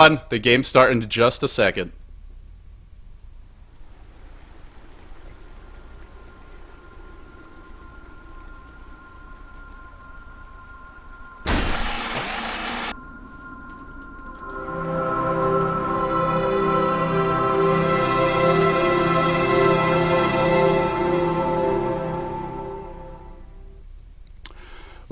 The game's starting in just a second.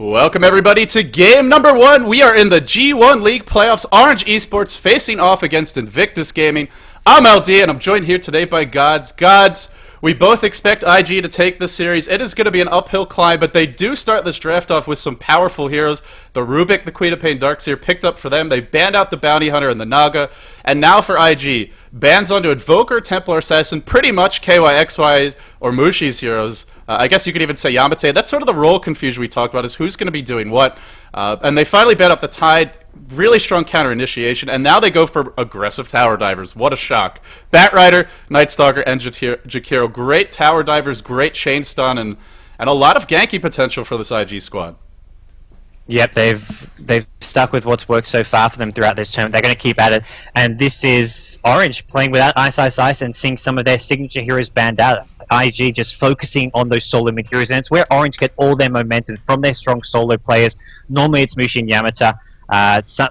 Welcome everybody to game number 1. We are in the G1 League playoffs. Orange Esports facing off against Invictus Gaming. I'm LD and I'm joined here today by GoDz. GoDz, we both expect IG to take this series. It is going to be an uphill climb, but they do start this draft off with some powerful heroes. The Rubik, the Queen of Pain Darkseer picked up for them. They banned out the Bounty Hunter and the Naga. And now for IG, bans onto Invoker, Templar Assassin, pretty much KYXY or Mushi's heroes. I guess you could even say Yamate. That's sort of the role confusion we talked about, is who's going to be doing what. And they finally bet up the Tide. Really strong counter initiation, and now they go for aggressive tower divers. What a shock. Batrider, Nightstalker, and Jakiro. Great tower divers, great chain stun, and a lot of ganky potential for this IG squad. Yep, they've stuck with what's worked so far for them throughout this tournament. They're going to keep at it, and this is Orange playing without Ice and seeing some of their signature heroes banned out. IG just focusing on those solo mid heroes, and it's where Orange get all their momentum from their strong solo players. Normally it's Mushi and Yamata.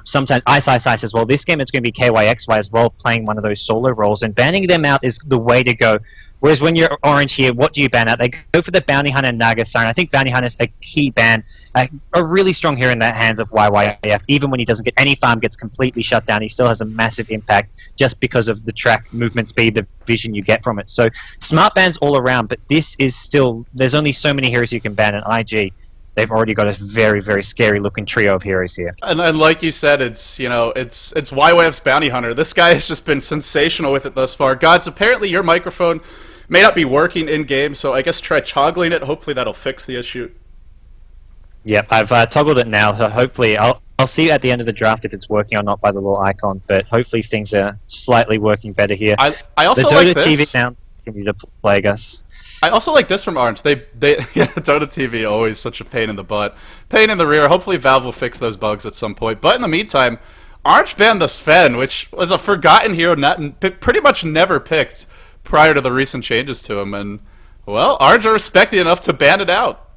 Sometimes Ice as well. This game it's going to be KYXY as well, playing one of those solo roles, and banning them out is the way to go. Whereas when you're Orange here, what do you ban out? They go for the Bounty Hunter and Naga Siren. I think Bounty Hunter is a key ban, a really strong hero in the hands of YYF. Even when he doesn't get any farm, gets completely shut down, he still has a massive impact just because of the track movement speed, the vision you get from it. So smart bans all around, but this is still, there's only so many heroes you can ban in IG. They've already got a very, very scary looking trio of heroes here. And like you said, it's YYF's Bounty Hunter. This guy has just been sensational with it thus far. GoDz, apparently your microphone may not be working in game, so I guess try toggling it. Hopefully that'll fix the issue. Yep, I've toggled it now, so hopefully I'll see at the end of the draft if it's working or not by the little icon, but hopefully things are slightly working better here. I also the like Dota this. TV now continue to plague us. I also like this from Orange. Yeah, Dota TV always such a pain in the butt. Pain in the rear. Hopefully Valve will fix those bugs at some point. But in the meantime, Orange banned the Sven, which was a forgotten hero, pretty much never picked prior to the recent changes to him. And, well, Orange are respected enough to ban it out.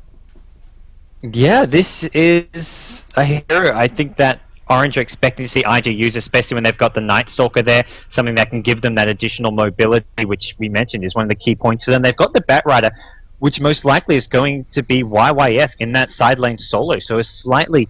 Yeah, this is a hero. I think that Orange are expecting to see IG use, especially when they've got the Night Stalker there, something that can give them that additional mobility, which we mentioned is one of the key points for them. They've got the Batrider, which most likely is going to be YYF in that side lane solo, so a slightly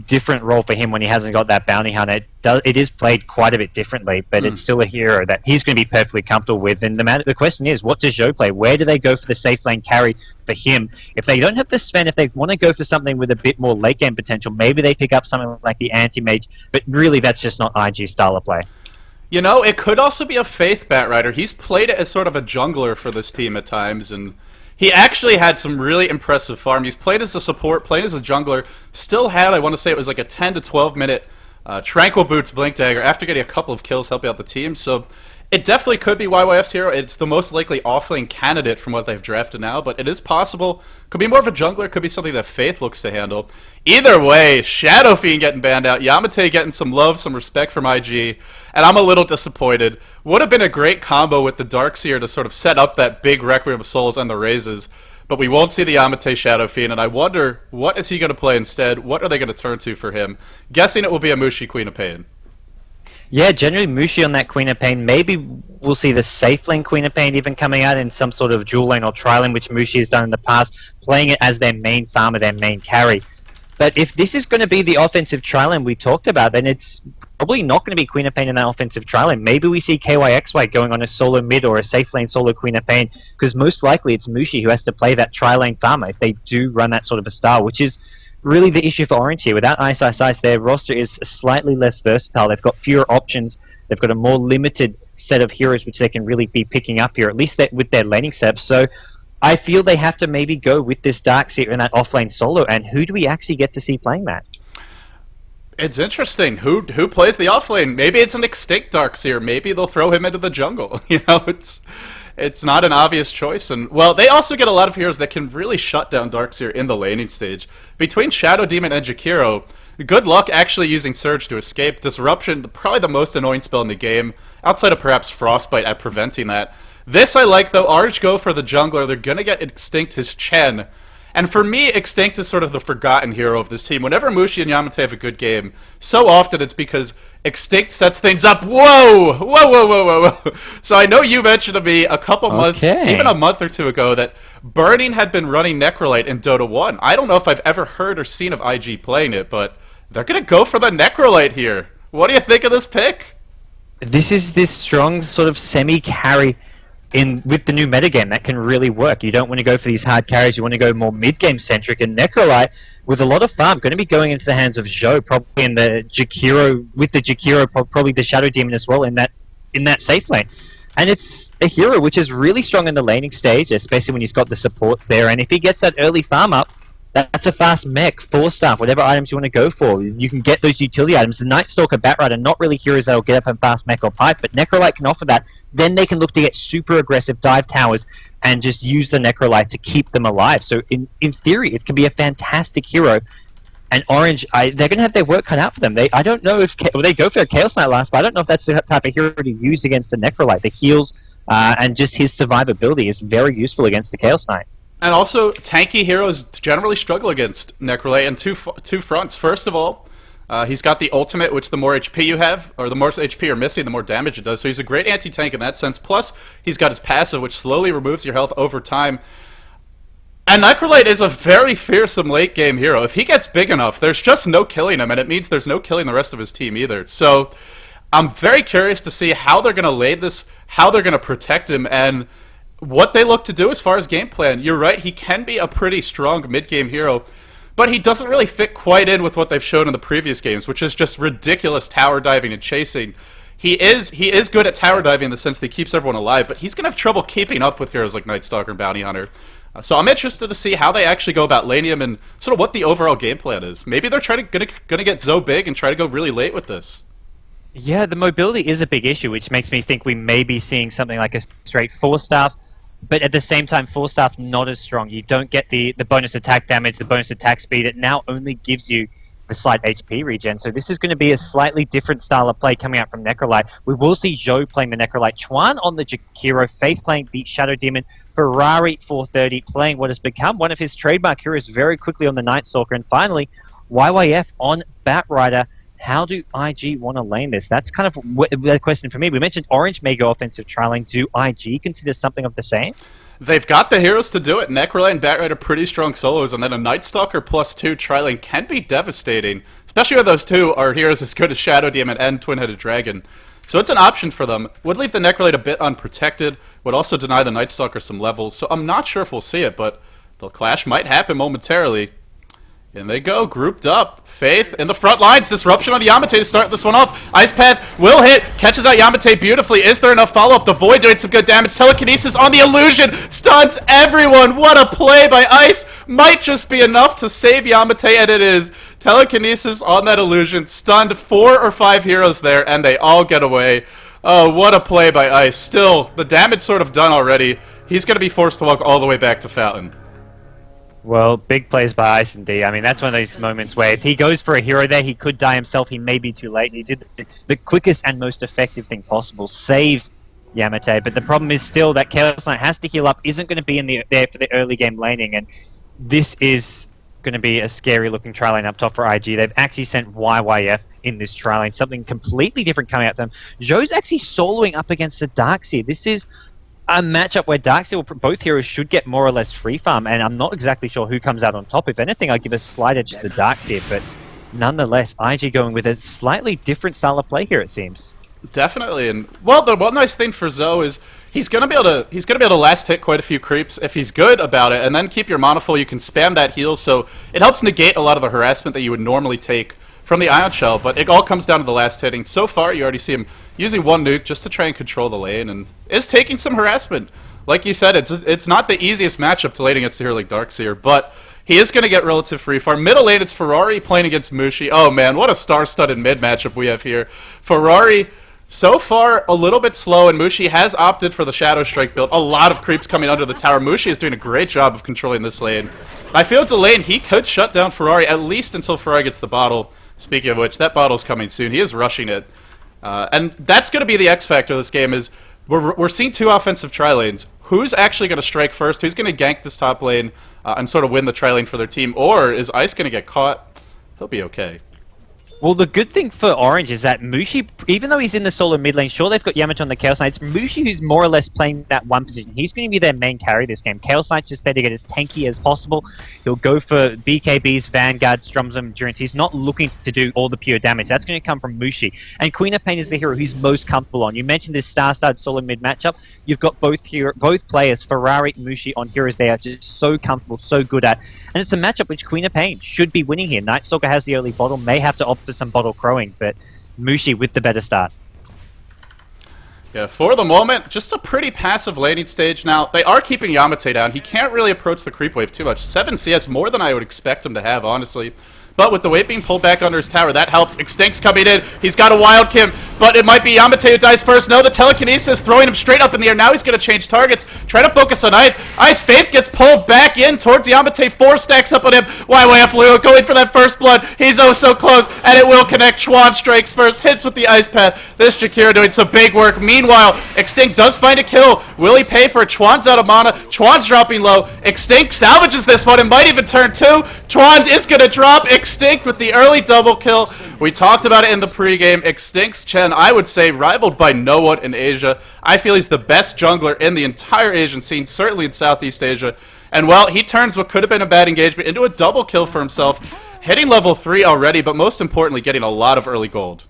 different role for him when he hasn't got that Bounty Hunter. It is played quite a bit differently, but it's still a hero that he's going to be perfectly comfortable with. And the question is, what does Zhou play? Where do they go for the safe lane carry for him? If they don't have the Sven, if they want to go for something with a bit more late game potential, maybe they pick up something like the Anti-Mage, but really that's just not IG style of play. You know, it could also be a Faith Batrider. He's played it as sort of a jungler for this team at times, and he actually had some really impressive farm. He's played as a support, played as a jungler, still had, I want to say it was like a 10 to 12 minute Tranquil Boots Blink Dagger after getting a couple of kills helping out the team. So it definitely could be YYF's hero. It's the most likely offlane candidate from what they've drafted now, but it is possible. Could be more of a jungler, could be something that Faith looks to handle. Either way, Shadow Fiend getting banned out, Yamate getting some love, some respect from IG, and I'm a little disappointed. Would have been a great combo with the Darkseer to sort of set up that big Requiem of Souls and the Raises, but we won't see the Yamate Shadow Fiend, and I wonder, what is he going to play instead? What are they going to turn to for him? Guessing it will be a Mushi Queen of Pain. Yeah, generally Mushi on that Queen of Pain. Maybe we'll see the safe lane Queen of Pain even coming out in some sort of dual lane or tri lane, which Mushi has done in the past, playing it as their main farmer, their main carry. But if this is going to be the offensive tri lane we talked about, then it's probably not going to be Queen of Pain in that offensive tri lane. Maybe we see KYXY going on a solo mid or a safe lane solo Queen of Pain, because most likely it's Mushi who has to play that tri lane farmer if they do run that sort of a style, which is really the issue for Orange here. Without Ice, their roster is slightly less versatile. They've got fewer options. They've got a more limited set of heroes which they can really be picking up here, at least with their laning setup. So I feel they have to maybe go with this Darkseer in that offlane solo, and who do we actually get to see playing that? It's interesting. Who plays the offlane? Maybe it's an extinct Darkseer. Maybe they'll throw him into the jungle. You know, it's not an obvious choice. And, well, they also get a lot of heroes that can really shut down Darkseer in the laning stage. Between Shadow Demon and Jakiro, Good luck actually using Surge to escape. Disruption, probably the most annoying spell in the game, outside of perhaps Frostbite at preventing that. This I like, though. Orange go for the jungler. They're going to get Extinct his Chen. And for me, Extinct is sort of the forgotten hero of this team. Whenever Mushi and Yamate have a good game, so often it's because Extinct sets things up. Whoa! Whoa, whoa, whoa, whoa, whoa. So I know you mentioned to me a couple months, even a month or two ago, that Burning had been running Necrolite in Dota 1. I don't know if I've ever heard or seen of IG playing it, but they're going to go for the Necrolite here. What do you think of this pick? This is this strong sort of semi-carry with the new metagame that can really work. You don't want to go for these hard carries, you want to go more mid-game centric, and Necrolite, with a lot of farm, going to be going into the hands of Zhou, probably in the Jakiro, with the Jakiro, probably the Shadow Demon as well in that safe lane. And it's a hero which is really strong in the laning stage, especially when he's got the supports there, and if he gets that early farm up, that's a fast mech, 4-staff, whatever items you want to go for. You can get those utility items. The Night Stalker, Batrider, not really heroes that'll get up and fast mech or pipe, but Necrolite can offer that. Then they can look to get super aggressive dive towers and just use the Necrolite to keep them alive. So in theory, it can be a fantastic hero. And Orange, they're going to have their work cut out for them. I don't know if they go for a Chaos Knight last, but I don't know if that's the type of hero to use against the Necrolite. The heals and just his survivability is very useful against the Chaos Knight. And also, tanky heroes generally struggle against Necrolite on two fronts. First of all, he's got the ultimate, which the more HP you have, or the more HP you're missing, the more damage it does. So he's a great anti-tank in that sense. Plus, he's got his passive, which slowly removes your health over time. And Necrolite is a very fearsome late-game hero. If he gets big enough, there's just no killing him, and it means there's no killing the rest of his team either. So I'm very curious to see how they're going to lay this, how they're going to protect him, and what they look to do as far as game plan. You're right, he can be a pretty strong mid-game hero, but he doesn't really fit quite in with what they've shown in the previous games, which is just ridiculous tower diving and chasing. He is good at tower diving in the sense that he keeps everyone alive, but he's going to have trouble keeping up with heroes like Night Stalker and Bounty Hunter. So I'm interested to see how they actually go about laning him and sort of what the overall game plan is. Maybe they're going to get Zoe big and try to go really late with this. Yeah, the mobility is a big issue, which makes me think we may be seeing something like a straight 4-staff, but at the same time, 4-staff not as strong. You don't get the bonus attack damage, the bonus attack speed. It now only gives you the slight HP regen. So this is going to be a slightly different style of play coming out from Necrolite. We will see Zhou playing the Necrolite, Chuan on the Jakiro, Faith playing the Shadow Demon, Ferrari 430 playing what has become one of his trademark heroes very quickly on the Night Stalker, and finally, YYF on Batrider. How do IG want to lane this? That's kind of the question for me. We mentioned Orange may go offensive trialing. Do IG consider something of the same? They've got the heroes to do it. Necrolite and Batrider are pretty strong solos, and then a Night Stalker +2 trialing can be devastating, especially when those two are heroes as good as Shadow Demon and Twin-Headed Dragon. So it's an option for them. Would leave the Necrolite a bit unprotected, would also deny the Night Stalker some levels, so I'm not sure if we'll see it, but the clash might happen momentarily. In they go, grouped up. Faith in the front lines. Disruption on Yamate to start this one off. Ice Path will hit. Catches out Yamate beautifully. Is there enough follow-up? The Void doing some good damage. Telekinesis on the illusion. Stuns everyone. What a play by Ice. Might just be enough to save Yamate, and it is. Telekinesis on that illusion. Stunned 4 or 5 heroes there, and they all get away. Oh, what a play by Ice. Still, the damage sort of done already. He's going to be forced to walk all the way back to Fountain. Well, big plays by Ice and D. I mean, that's one of those moments where if he goes for a hero there, he could die himself. He may be too late. He did the quickest and most effective thing possible. Saves Yamate. But the problem is still that Chaos Knight has to heal up, isn't going to be there for the early game laning. And this is going to be a scary looking tri lane up top for IG. They've actually sent YYF in this tri lane. Something completely different coming at them. Zhou's actually soloing up against the Darkseer. This is a matchup where Darkseer, both heroes should get more or less free farm, and I'm not exactly sure who comes out on top. If anything, I'd give a slight edge to the Darkseer, but nonetheless, IG going with a slightly different style of play here, it seems. Definitely, and well, the one nice thing for Zoe is he's gonna be able to last hit quite a few creeps if he's good about it, and then keep your mana full. You can spam that heal, so it helps negate a lot of the harassment that you would normally take from the Ion Shell, but it all comes down to the last hitting. So far, you already see him using one nuke just to try and control the lane, and is taking some harassment. Like you said, it's not the easiest matchup to lane against a hero like Darkseer, but he is going to get relative free farm. Middle lane, it's Ferrari playing against Mushi. Oh man, what a star-studded mid matchup we have here. Ferrari, so far, a little bit slow, and Mushi has opted for the Shadow Strike build. A lot of creeps coming under the tower. Mushi is doing a great job of controlling this lane. I feel it's a lane he could shut down Ferrari, at least until Ferrari gets the bottle. Speaking of which, that bottle's coming soon. He is rushing it. And that's going to be the X factor of this game is we're seeing two offensive tri-lanes. Who's actually going to strike first? Who's going to gank this top lane and sort of win the tri-lane for their team? Or is Ice going to get caught? He'll be okay. Well, the good thing for Orange is that Mushi, even though he's in the solo mid lane, sure, they've got Yamato on the Chaos Knight. It's Mushi who's more or less playing that one position. He's going to be their main carry this game. Chaos Knight's just there to get as tanky as possible. He'll go for BKBs, Vanguards, Drums, and Endurance. He's not looking to do all the pure damage. That's going to come from Mushi. And Queen of Pain is the hero he's most comfortable on. You mentioned this star-starred solo mid matchup. You've got both players, Ferrari and Mushi, on heroes they are just so comfortable, so good at. And it's a matchup which Queen of Pain should be winning here. Night Stalker has the early bottle, may have to opt for some bottle crowing, but Mushi with the better start. Yeah, for the moment, just a pretty passive laning stage. Now, they are keeping Yamate down. He can't really approach the creep wave too much. 7 CS, more than I would expect him to have, honestly. But with the weight being pulled back under his tower, that helps. Extinct's coming in. He's got a wild Kim, but it might be Yamate who dies first. No, the telekinesis throwing him straight up in the air. Now he's going to change targets. Try to focus on Ice. Ice Faith gets pulled back in towards Yamate. 4 stacks up on him. YYF Leo going for that first blood. He's oh so close, and it will connect. Chuan strikes first, hits with the Ice Path. This Jakira doing some big work. Meanwhile, Extinct does find a kill. Will he pay for it? Chuan's out of mana. Chuan's dropping low. Extinct salvages this one. It might even turn 2. Chuan is going to drop. Extinct with the early double kill. We talked about it in the pregame. Extinct's Chen, I would say, rivaled by no one in Asia. I feel he's the best jungler in the entire Asian scene, certainly in Southeast Asia. And, well, he turns what could have been a bad engagement into a double kill for himself, hitting level 3 already, but most importantly, getting a lot of early gold.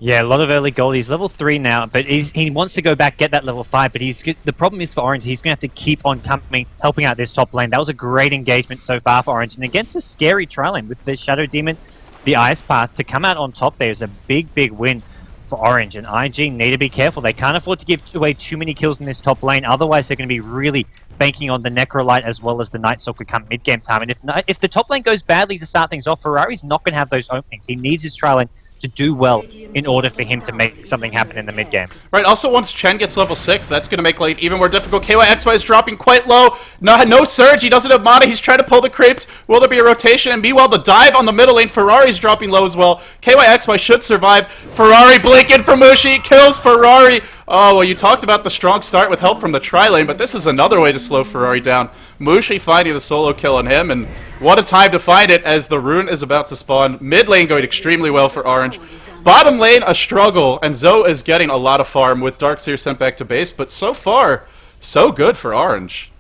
Yeah, a lot of early gold. He's level 3 now, but he wants to go back, get that level 5, but the problem is for Orange, he's going to have to keep on helping out this top lane. That was a great engagement so far for Orange, and against a scary tri-lane with the Shadow Demon, the Ice Path, to come out on top there is a big, big win for Orange, and IG need to be careful. They can't afford to give away too many kills in this top lane, otherwise they're going to be really banking on the Necrolite as well as the Night Stalker come mid-game time, and if the top lane goes badly to start things off, Ferrari's not going to have those openings. He needs his tri-lane to do well in order for him to make something happen in the mid-game. Right, also once Chen gets level 6, that's going to make life even more difficult. KYXY is dropping quite low. No surge, he doesn't have mana, he's trying to pull the creeps. Will there be a rotation? And meanwhile, the dive on the middle lane, Ferrari's dropping low as well. KYXY should survive. Ferrari blinking for Mushi, kills Ferrari. Oh, well, you talked about the strong start with help from the tri-lane, but this is another way to slow Ferrari down. Mushi finding the solo kill on him, and what a time to find it as the rune is about to spawn. Mid lane going extremely well for Orange. Bottom lane, a struggle, and Zoe is getting a lot of farm with Darkseer sent back to base, but so far, so good for Orange.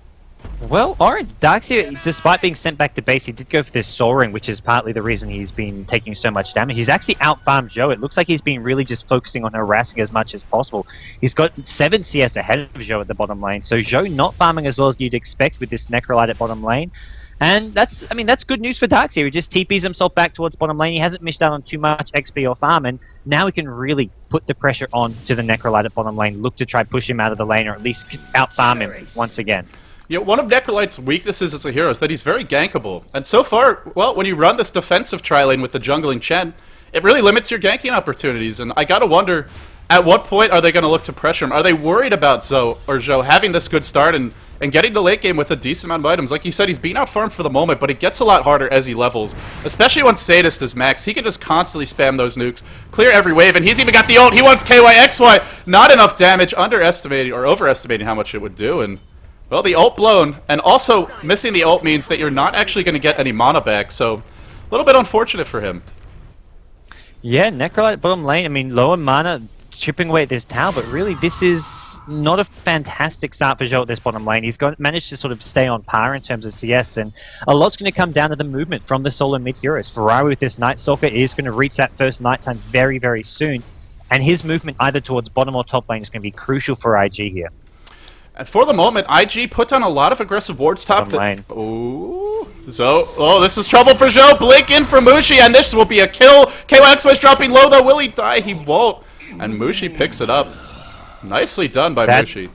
Well, Orange, Darkseer, despite being sent back to base, he did go for this Soul Ring, which is partly the reason he's been taking so much damage. He's actually out-farmed Zhou. It looks like he's been really just focusing on harassing as much as possible. He's got 7 CS ahead of Zhou at the bottom lane, so Zhou not farming as well as you'd expect with this Necrolite at bottom lane. And that's good news for Darkseer. He just TPs himself back towards bottom lane. He hasn't missed out on too much XP or farm, and now he can really put the pressure on to the Necrolite at bottom lane, look to try push him out of the lane, or at least out-farm him once again. Yeah, one of Necrolite's weaknesses as a hero is that he's very gankable. And so far, well, when you run this defensive tri-lane with the jungling Chen, it really limits your ganking opportunities. And I gotta wonder, at what point are they going to look to pressure him? Are they worried about Zoe or Zhou having this good start and getting the late game with a decent amount of items? Like you said, he's being out-farmed for the moment, but it gets a lot harder as he levels. Especially once Sadist is max. He can just constantly spam those nukes, clear every wave, and he's even got the ult. He wants KYXY. Not enough damage, underestimating or overestimating how much it would do. And well, the ult blown, and also missing the ult means that you're not actually going to get any mana back, so a little bit unfortunate for him. Yeah, Necrolite bottom lane, I mean, lower mana, chipping away at this tower, but really this is not a fantastic start for Zhou at this bottom lane. He's managed to sort of stay on par in terms of CS, and a lot's going to come down to the movement from the solo mid heroes. Ferrari with this Night Stalker is going to reach that first nighttime very, very soon, and his movement either towards bottom or top lane is going to be crucial for IG here. And for the moment, IG put down a lot of aggressive wards top. Ooh. So, oh, this is trouble for Zhou. Blink in for Mushi, and this will be a kill. KYXY is dropping low, though. Will he die? He won't. And Mushi picks it up. Nicely done by Mushi.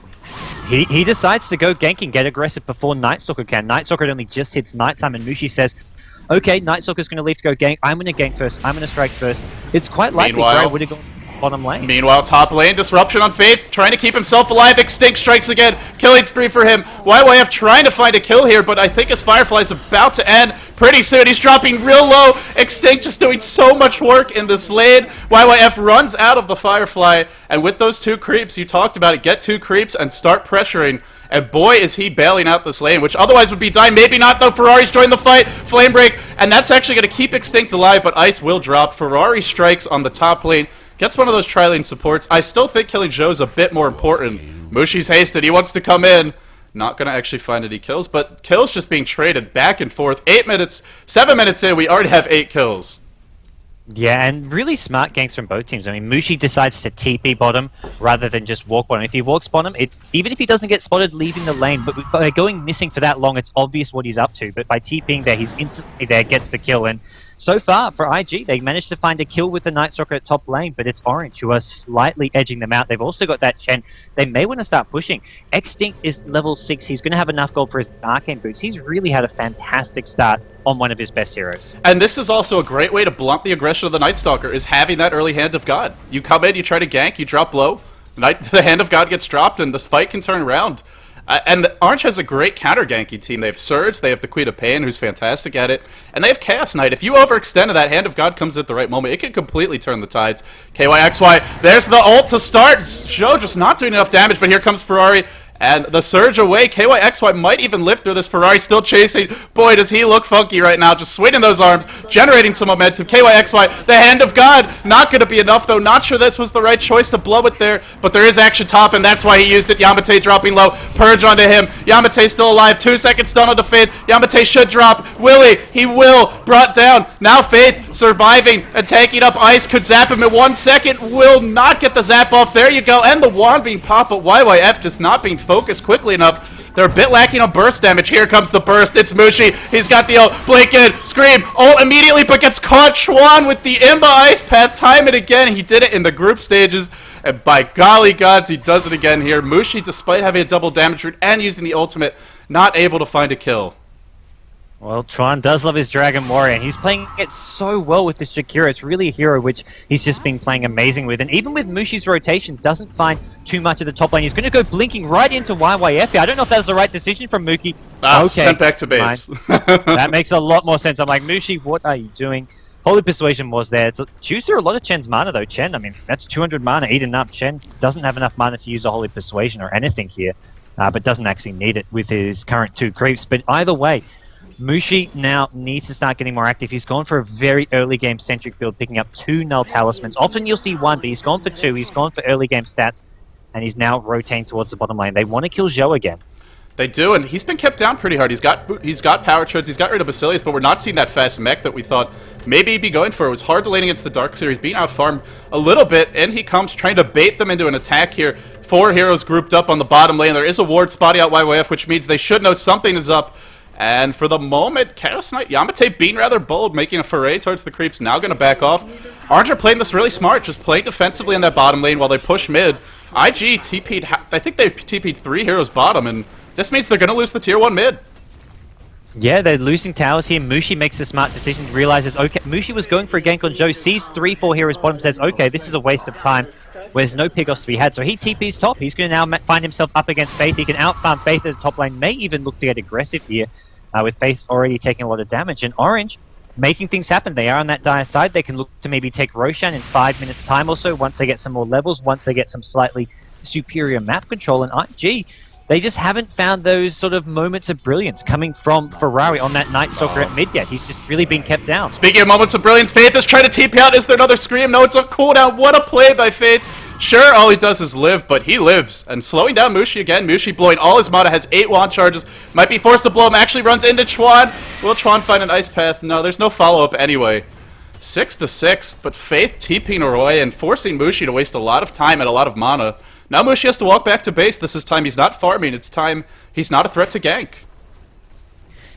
He decides to go gank and get aggressive before Night Stalker can. Night Stalker only just hits nighttime, and Mushi says, okay, Night Stalker's going to leave to go gank. I'm going to gank first. I'm going to strike first. It's quite likely Gray would have gone bottom lane. Meanwhile, top lane, disruption on Faith, trying to keep himself alive. Extinct strikes again. Killing spree for him. YYF trying to find a kill here, but I think his Firefly's about to end. Pretty soon, he's dropping real low. Extinct just doing so much work in this lane. YYF runs out of the Firefly, and with those 2 creeps, you talked about it, get 2 creeps and start pressuring. And boy, is he bailing out this lane, which otherwise would be dying. Maybe not, though. Ferrari's joined the fight. Flame break, and that's actually going to keep Extinct alive, but Ice will drop. Ferrari strikes on the top lane. Gets one of those tri-lane supports. I still think killing Joe is a bit more important. Mushi's hasted. He wants to come in. Not going to actually find any kills, but kills just being traded back and forth. 7 minutes in, we already have 8 kills. Yeah, and really smart ganks from both teams. I mean, Mushi decides to TP bottom rather than just walk bottom. If he walks bottom, even if he doesn't get spotted leaving the lane, but by going missing for that long, it's obvious what he's up to. But by TPing there, he's instantly there, gets the kill. And so far, for IG, they managed to find a kill with the Night Stalker at top lane, but it's Orange who are slightly edging them out. They've also got that Chen. They may want to start pushing. Extinct is level 6. He's going to have enough gold for his Arcane boots. He's really had a fantastic start on one of his best heroes. And this is also a great way to blunt the aggression of the Night Stalker, is having that early Hand of God. You come in, you try to gank, you drop low, the Hand of God gets dropped, and this fight can turn around. And Orange has a great counter-ganky team. They have Surge, they have the Queen of Pain, who's fantastic at it, and they have Chaos Knight. If you overextend and that Hand of God comes at the right moment, it can completely turn the tides. KYXY, there's the ult to start. Joe just not doing enough damage, but here comes Ferrari. And the surge away, KYXY might even live through this. Ferrari still chasing. Boy, does he look funky right now. Just swinging those arms, generating some momentum. KYXY, the Hand of God, not going to be enough, though. Not sure this was the right choice to blow it there, but there is action top, and that's why he used it. Yamate dropping low. Purge onto him. Yamate still alive. 2 seconds stun on the Faith. Yamate should drop. Will he will. Brought down. Now Faith surviving and taking up Ice. Could zap him in 1 second. Will not get the zap off. There you go. And the wand being popped, but YYF just not being focused quickly enough. They're a bit lacking on burst damage. Here comes the burst. It's Mushi. He's got the ult. Blink in. Scream. Ult immediately, but gets caught. Chuan with the Imba Ice Path. Time and again. He did it in the group stages. And by golly gods, he does it again here. Mushi, despite having a double damage route and using the ultimate, not able to find a kill. Well, Tron does love his Dragon Warrior, and he's playing it so well with this Jakiro. It's really a hero which he's just been playing amazing with. And even with Mushi's rotation, doesn't find too much of the top lane. He's going to go blinking right into YYF here. I don't know if that was the right decision from Mookie. Okay, sent back to base. That makes a lot more sense. I'm like, Mushi, what are you doing? Holy Persuasion was there. It chews through a lot of Chen's mana, though. Chen, I mean, that's 200 mana eaten up. Chen doesn't have enough mana to use a Holy Persuasion or anything here, but doesn't actually need it with his current 2 creeps. But either way, Mushi now needs to start getting more active. He's gone for a very early game centric build, picking up 2 null talismans. Often you'll see 1, but he's gone for 2. He's gone for early game stats, and he's now rotating towards the bottom lane. They want to kill Zhou again. They do, and he's been kept down pretty hard. He's got power treads, he's got rid of Basilius, but we're not seeing that fast mech that we thought maybe he'd be going for. It was hard to lane against the Dark Series, being out-farmed a little bit, and he comes trying to bait them into an attack here. 4 heroes grouped up on the bottom lane. There is a ward spotting out YYF, which means they should know something is up. And for the moment, Chaos Knight, Yamate being rather bold, making a foray towards the creeps, now going to back off. Orange are playing this really smart, just playing defensively in that bottom lane while they push mid. IG TP'd, I think they've TP'd 3 heroes bottom, and this means they're going to lose the tier 1 mid. Yeah, they're losing towers here. Mushi makes a smart decision, realizes, okay, Mushi was going for a gank on Zhou, sees 3-4 heroes bottom, says, okay, this is a waste of time, where there's no pickoffs to be had. So he TP's top. He's going to now find himself up against Faith. He can outfarm Faith as a top lane, may even look to get aggressive here. With Faith already taking a lot of damage, and Orange making things happen. They are on that dire side. They can look to maybe take Roshan in 5 minutes time or so, once they get some more levels, once they get some slightly superior map control. And IG, they just haven't found those sort of moments of brilliance coming from Ferrari on that Night Stalker at mid yet. He's just really been kept down. Speaking of moments of brilliance, Faith is trying to TP out. Is there another scream? No, it's a cooldown. What a play by Faith. Sure, all he does is live, but he lives. And slowing down Mushi again. Mushi blowing all his mana, has 8 wand charges. Might be forced to blow him, actually runs into Chuan. Will Chuan find an ice path? No, there's no follow-up anyway. 6-6, but Faith TPing away and forcing Mushi to waste a lot of time and a lot of mana. Now Mushi has to walk back to base. This is time he's not farming. It's time he's not a threat to gank.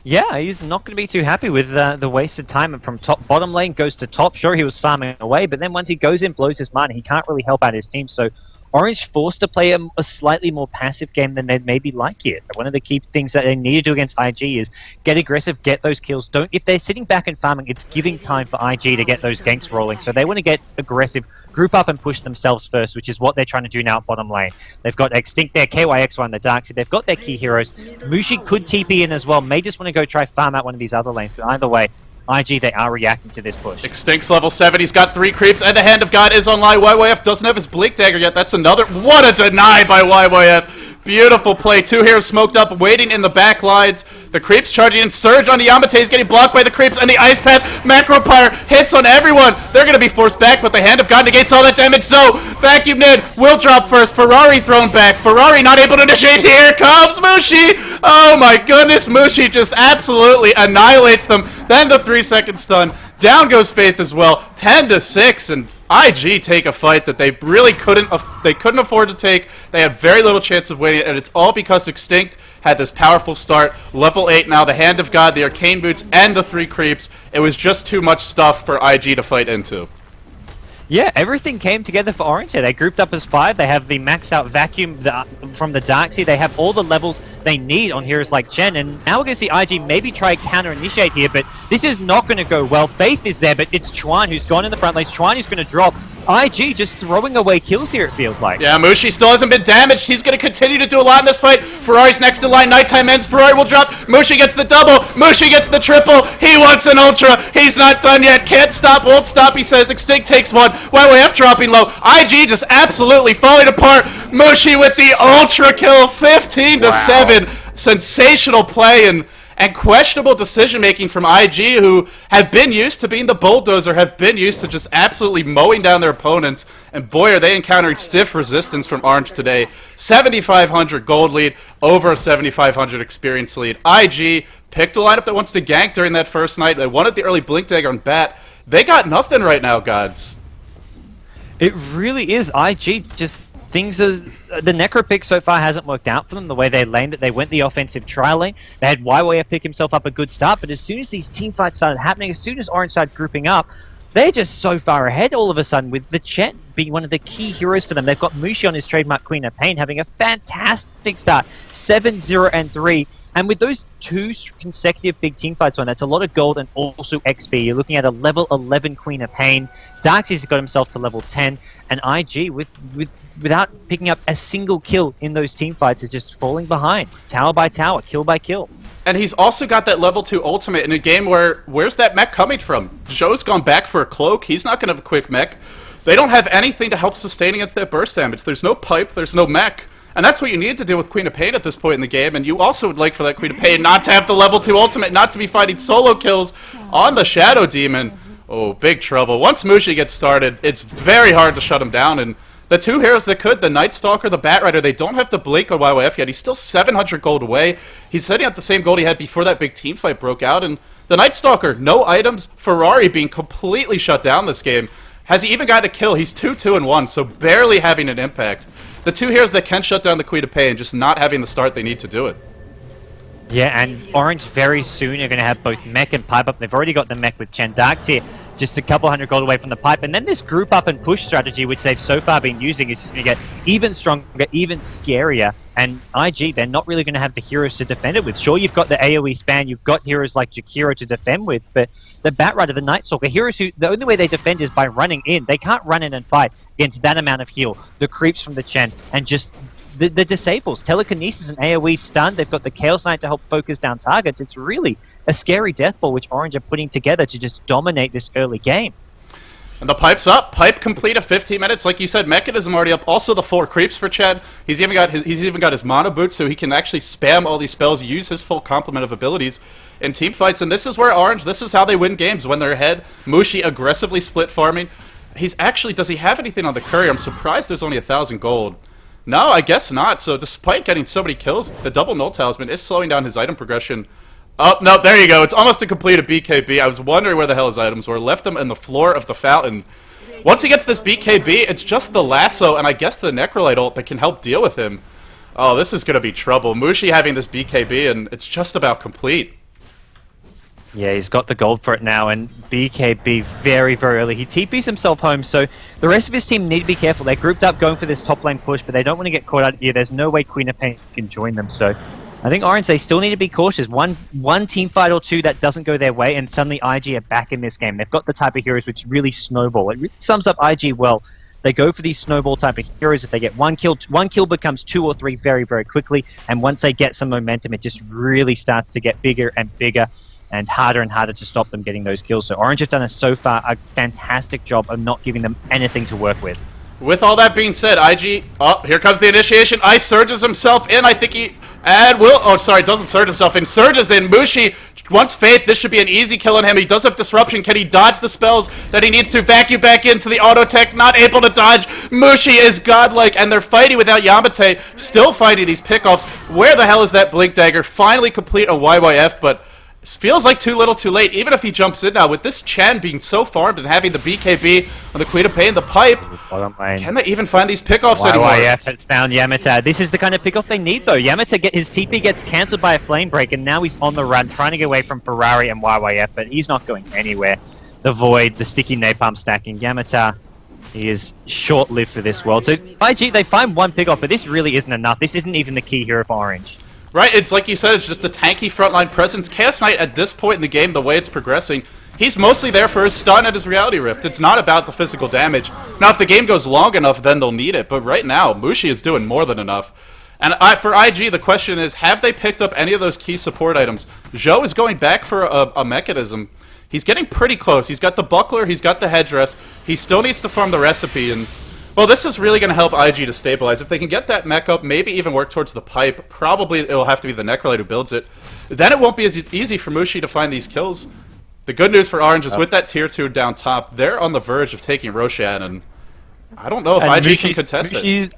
Yeah, he's not going to be too happy with the wasted time from bottom lane, goes to top. Sure, he was farming away, but then once he goes in, blows his mana, he can't really help out his team. So Orange forced to play a slightly more passive game than they'd maybe like here. One of the key things that they need to do against IG is get aggressive, get those kills. If they're sitting back and farming, it's giving time for IG to get those ganks rolling. So they want to get aggressive, group up and push themselves first, which is what they're trying to do now at bottom lane. They've got Extinct there, KYX1, the Darkseid. They've got their key heroes. Mushi could TP in as well. May just want to go try farm out one of these other lanes. But either way, IG, they are reacting to this push. Extinct's level 7, he's got 3 creeps, and the Hand of God is online. YYF doesn't have his Blink Dagger yet. That's another... What a deny by YYF! Beautiful play. 2 heroes smoked up, waiting in the back lines. The creeps charging in. Surge on Yamate is getting blocked by the creeps, and the Ice Path Macropyre hits on everyone. They're going to be forced back, but the Hand of God negates all that damage. So, Vacuum Nid will drop first. Ferrari thrown back. Ferrari not able to initiate. Here comes Mushi. Oh my goodness, Mushi just absolutely annihilates them. Then the 3-second stun. Down goes Faith as well. 10-6, and IG take a fight that they really couldn't afford to take. They had very little chance of winning it, and it's all because Extinct had this powerful start. Level 8 now, the Hand of God, the Arcane Boots, and the 3 creeps. It was just too much stuff for IG to fight into. Yeah, everything came together for Orange here. They grouped up as 5. They have the maxed out Vacuum from the Darkseid. They have all the levels they need on heroes like Chen. And now we're going to see IG maybe try counter-initiate here, but this is not going to go well. Faith is there, but it's Chuan who's gone in the front lane. Chuan is going to drop. IG just throwing away kills here, it feels like. Yeah, Mushi still hasn't been damaged. He's going to continue to do a lot in this fight. Ferrari's next in line. Nighttime ends. Ferrari will drop. Mushi gets the double. Mushi gets the triple. He wants an ultra. He's not done yet. Can't stop, won't stop, he says. Extinct takes one. YYF dropping low. IG just absolutely falling apart. Mushi with the ultra kill. 15-7. Wow. Sensational play and questionable decision-making from IG, who have been used to being the bulldozer, have been used to just absolutely mowing down their opponents, and boy, are they encountering stiff resistance from Orange today. 7,500 gold lead, over a 7,500 experience lead. IG picked a lineup that wants to gank during that first night. They wanted the early Blink Dagger on Bat. They got nothing right now, GoDz. It really is. IG just... the Necro pick so far hasn't worked out for them the way they laned it. They went the offensive trial lane. They had YYF pick himself up a good start, but as soon as these team fights started happening, as soon as Orange started grouping up, they're just so far ahead all of a sudden, with the Chen being one of the key heroes for them. They've got Mushi on his trademark Queen of Pain having a fantastic start, 7-0-3. And with those 2 consecutive big team fights on, that's a lot of gold and also XP. You're looking at a level 11 Queen of Pain. Darkseid's got himself to level 10, and IG without picking up a single kill in those team fights is just falling behind. Tower by tower, kill by kill. And he's also got that level 2 ultimate in a game where's that mech coming from? Zhou's gone back for a cloak. He's not going to have a quick mech. They don't have anything to help sustain against that burst damage. There's no pipe, there's no mech. And that's what you need to do with Queen of Pain at this point in the game, and you also would like for that Queen of Pain not to have the level 2 ultimate, not to be fighting solo kills on the Shadow Demon. Oh, big trouble. Once Mushi gets started, it's very hard to shut him down, and the 2 heroes that could, the Night Stalker, the Bat Rider, they don't have the Blink on YYF yet. He's still 700 gold away. He's sitting at the same gold he had before that big team fight broke out, and the Night Stalker, no items, Ferrari being completely shut down this game. Has he even got a kill? He's 2-2-1, so barely having an impact. The 2 heroes that can shut down the Queen of Pain, just not having the start they need to do it. Yeah, and Orange very soon are going to have both mech and pipe up. They've already got the mech with Chen. Darks here, just a couple hundred gold away from the pipe. And then this group up and push strategy, which they've so far been using, is going to get even stronger, even scarier. And IG, they're not really going to have the heroes to defend it with. Sure, you've got the AoE span, you've got heroes like Jakiro to defend with, but the Bat Rider, the Night Stalker, heroes who, the only way they defend is by running in. They can't run in and fight against that amount of heal. The creeps from the Chen, and just the disables. Telekinesis and AoE stun, they've got the Chaos Knight to help focus down targets. It's really a scary death ball which Orange are putting together to just dominate this early game. And the pipe's up. Pipe complete of 15 minutes. Like you said, Mechanism already up. Also the 4 creeps for Chad. He's even got his Mana Boot, so he can actually spam all these spells, use his full complement of abilities in team fights. And this is where Orange, this is how they win games. When they're ahead, Mushi aggressively split farming. Does he have anything on the courier? I'm surprised there's only 1,000 gold. No, I guess not. So despite getting so many kills, the double Null Talisman is slowing down his item progression. Oh, no, there you go. It's almost a completed BKB. I was wondering where the hell his items were. Left them in the floor of the fountain. Once he gets this BKB, it's just the lasso and I guess the Necrolite ult that can help deal with him. Oh, this is going to be trouble. Mushi having this BKB and it's just about complete. Yeah, he's got the gold for it now, and BKB very, very early. He TPs himself home, so the rest of his team need to be careful. They're grouped up going for this top lane push, but they don't want to get caught out here. There's no way Queen of Pain can join them, so I think Orange, they still need to be cautious. One team fight or two that doesn't go their way, and suddenly IG are back in this game. They've got the type of heroes which really snowball. It really sums up IG well. They go for these snowball type of heroes. If they get one kill becomes 2 or 3 very, very quickly, and once they get some momentum, it just really starts to get bigger and bigger, and harder to stop them getting those kills. So Orange have done so far a fantastic job of not giving them anything to work with. With all that being said, IG, oh, here comes the initiation. Ice surges himself in. I think he, and will, oh, sorry, doesn't surge himself in. Surges in. Mushi wants Faith. This should be an easy kill on him. He does have Disruption. Can he dodge the spells that he needs to? Vacuum back into the auto tech. Not able to dodge. Mushi is godlike, and they're fighting without Yamate. Still fighting these pickoffs. Where the hell is that Blink Dagger? Finally complete a YYF, but it feels like too little too late. Even if he jumps in now, with this Chen being so farmed and having the BKB on the Queen of Pain, the pipe, can they even find these pickoffs anymore? YYF has found Yamata. This is the kind of pickoff they need, though. Yamata, his TP gets cancelled by a flame break, and now he's on the run, trying to get away from Ferrari and YYF, but he's not going anywhere. The Void, the sticky napalm stacking. Yamata, he is short-lived for this world. So IG, they find one pickoff, but this really isn't enough. This isn't even the key hero for Orange. Right, it's like you said, it's just a tanky frontline presence. Chaos Knight, at this point in the game, the way it's progressing, he's mostly there for his stun and his reality rift. It's not about the physical damage. Now, if the game goes long enough, then they'll need it. But right now, Mushi is doing more than enough. And for IG, the question is, have they picked up any of those key support items? Zhou is going back for a mechanism. He's getting pretty close. He's got the buckler, he's got the headdress. He still needs to farm the recipe, and well, this is really going to help IG to stabilize. If they can get that mech up, maybe even work towards the pipe, probably it will have to be the Necrolite who builds it. Then it won't be as easy for Mushi to find these kills. The good news for Orange is with that tier 2 down top, they're on the verge of taking Roshan, and I don't know if IG can contest it.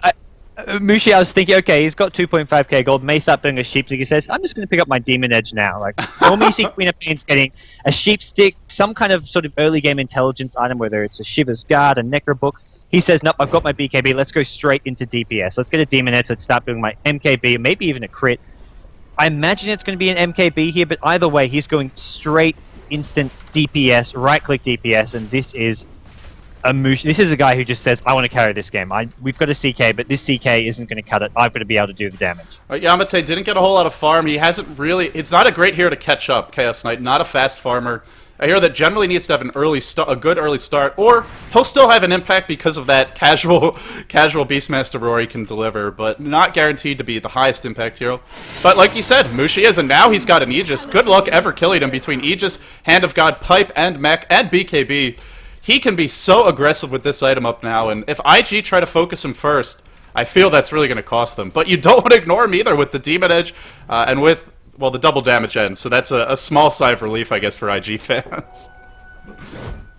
Mushi, I was thinking, okay, he's got 2.5k gold, may start doing a sheep stick. He says, I'm just going to pick up my Demon Edge now. Like, normally you see Queen of Pain's getting a sheep stick, some kind of sort of early game intelligence item, whether it's a Shiva's Guard, a Necro Book. He says, nope, I've got my BKB, let's go straight into DPS. Let's get a Demon Edge, let's start doing my MKB, maybe even a crit. I imagine it's going to be an MKB here, but either way, he's going straight instant DPS, right-click DPS, and this is a Mushi. This is a guy who just says, I want to carry this game. We've got a CK, but this CK isn't going to cut it. I've got to be able to do the damage. Yamate didn't get a whole lot of farm. He hasn't really... It's not a great hero to catch up, Chaos Knight. Not a fast farmer. A hero that generally needs to have an a good early start, or he'll still have an impact because of that casual Beastmaster Roar he can deliver, but not guaranteed to be the highest impact hero. But like you said, Mushi is, and now he's got an Aegis. Good luck ever killing him between Aegis, Hand of God, Pipe, and Mech, and BKB. He can be so aggressive with this item up now, and if IG try to focus him first, I feel that's really going to cost them. But you don't want to ignore him either with the Demon Edge, and with... well, the double damage ends, so that's a small sigh of relief, I guess, for IG fans.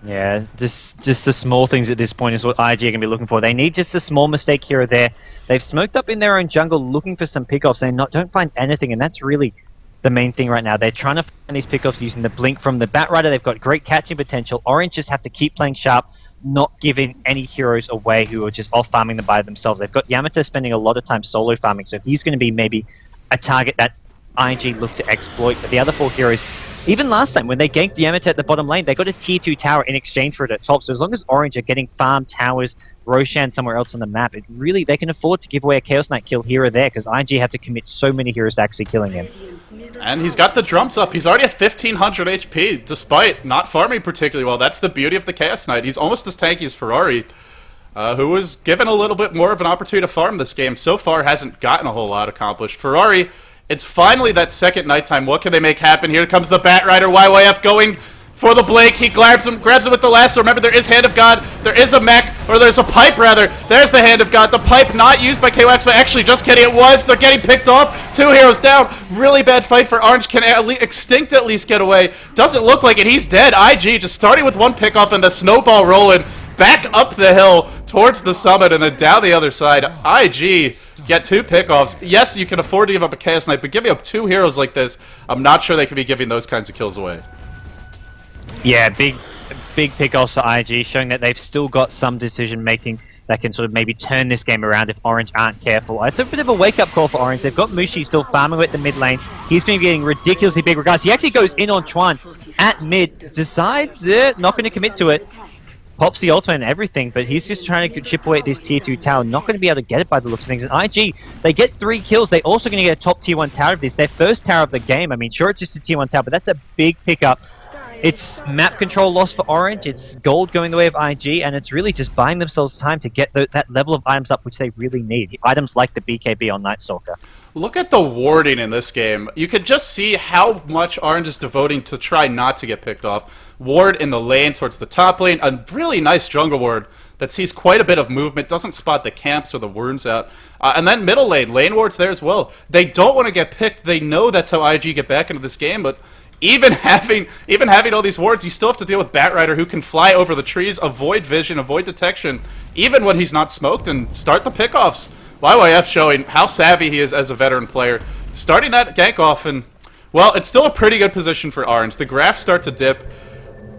Yeah, just the small things at this point is what IG are going to be looking for. They need just a small mistake here or there. They've smoked up in their own jungle looking for some pickoffs. They don't find anything, and that's really the main thing right now. They're trying to find these pickoffs using the blink from the Batrider. They've got great catching potential. Orange just have to keep playing sharp, not giving any heroes away who are just off farming them by themselves. They've got Yamato spending a lot of time solo farming, so he's going to be maybe a target that IG look to exploit. But the other 4 heroes, even last time when they ganked Yamata at the bottom lane, they got a tier 2 tower in exchange for it at top. So as long as Orange are getting farm towers, Roshan somewhere else on the map, it really, they can afford to give away a Chaos Knight kill here or there, because IG have to commit so many heroes to actually killing him. And he's got the drums up. He's already at 1500 HP, despite not farming particularly well. That's the beauty of the Chaos Knight. He's almost as tanky as Ferrari, who was given a little bit more of an opportunity to farm this game. So far hasn't gotten a whole lot accomplished. Ferrari, it's finally that second nighttime. What can they make happen? Here comes the Batrider. YYF going for the Blake. He grabs him with the lasso. Remember, there is Hand of God. There is a mech, or there's a pipe, rather. There's the Hand of God. The pipe not used by KOX, but actually, just kidding, it was. They're getting picked off. 2 heroes down. Really bad fight for Orange. Can Extinct at least get away? Doesn't look like it. He's dead. IG just starting with 1 pickoff and the snowball rolling back up the hill towards the summit and then down the other side. IG get 2 pickoffs. Yes, you can afford to give up a Chaos Knight, but giving up 2 heroes like this, I'm not sure they can be giving those kinds of kills away. Yeah, big pickoffs for IG, showing that they've still got some decision making. that can sort of maybe turn this game around if Orange aren't careful. It's a bit of a wake-up call for Orange. They've got Mushi still farming at the mid lane. He's going to be getting ridiculously big regards. He actually goes in on Chuan at mid, decides not going to commit to it. Pops the ultimate and everything, but he's just trying to chip away at this tier 2 tower. Not going to be able to get it by the looks of things. And IG, they get 3 kills. They're also going to get a top tier 1 tower of this. Their first tower of the game. I mean, sure, it's just a tier 1 tower, but that's a big pickup. It's map control loss for Orange, it's gold going the way of IG, and it's really just buying themselves time to get that level of items up which they really need. Items like the BKB on Night Stalker. Look at the warding in this game. You could just see how much Orange is devoting to try not to get picked off. Ward in the lane towards the top lane, a really nice jungle ward that sees quite a bit of movement, doesn't spot the camps or the worms out. And then middle lane wards there as well. They don't want to get picked. They know that's how IG get back into this game, but even having all these wards, you still have to deal with Batrider, who can fly over the trees, avoid vision, avoid detection, even when he's not smoked, and start the pickoffs. YYF showing how savvy he is as a veteran player. Starting that gank off, and, well, it's still a pretty good position for Orange. The graphs start to dip.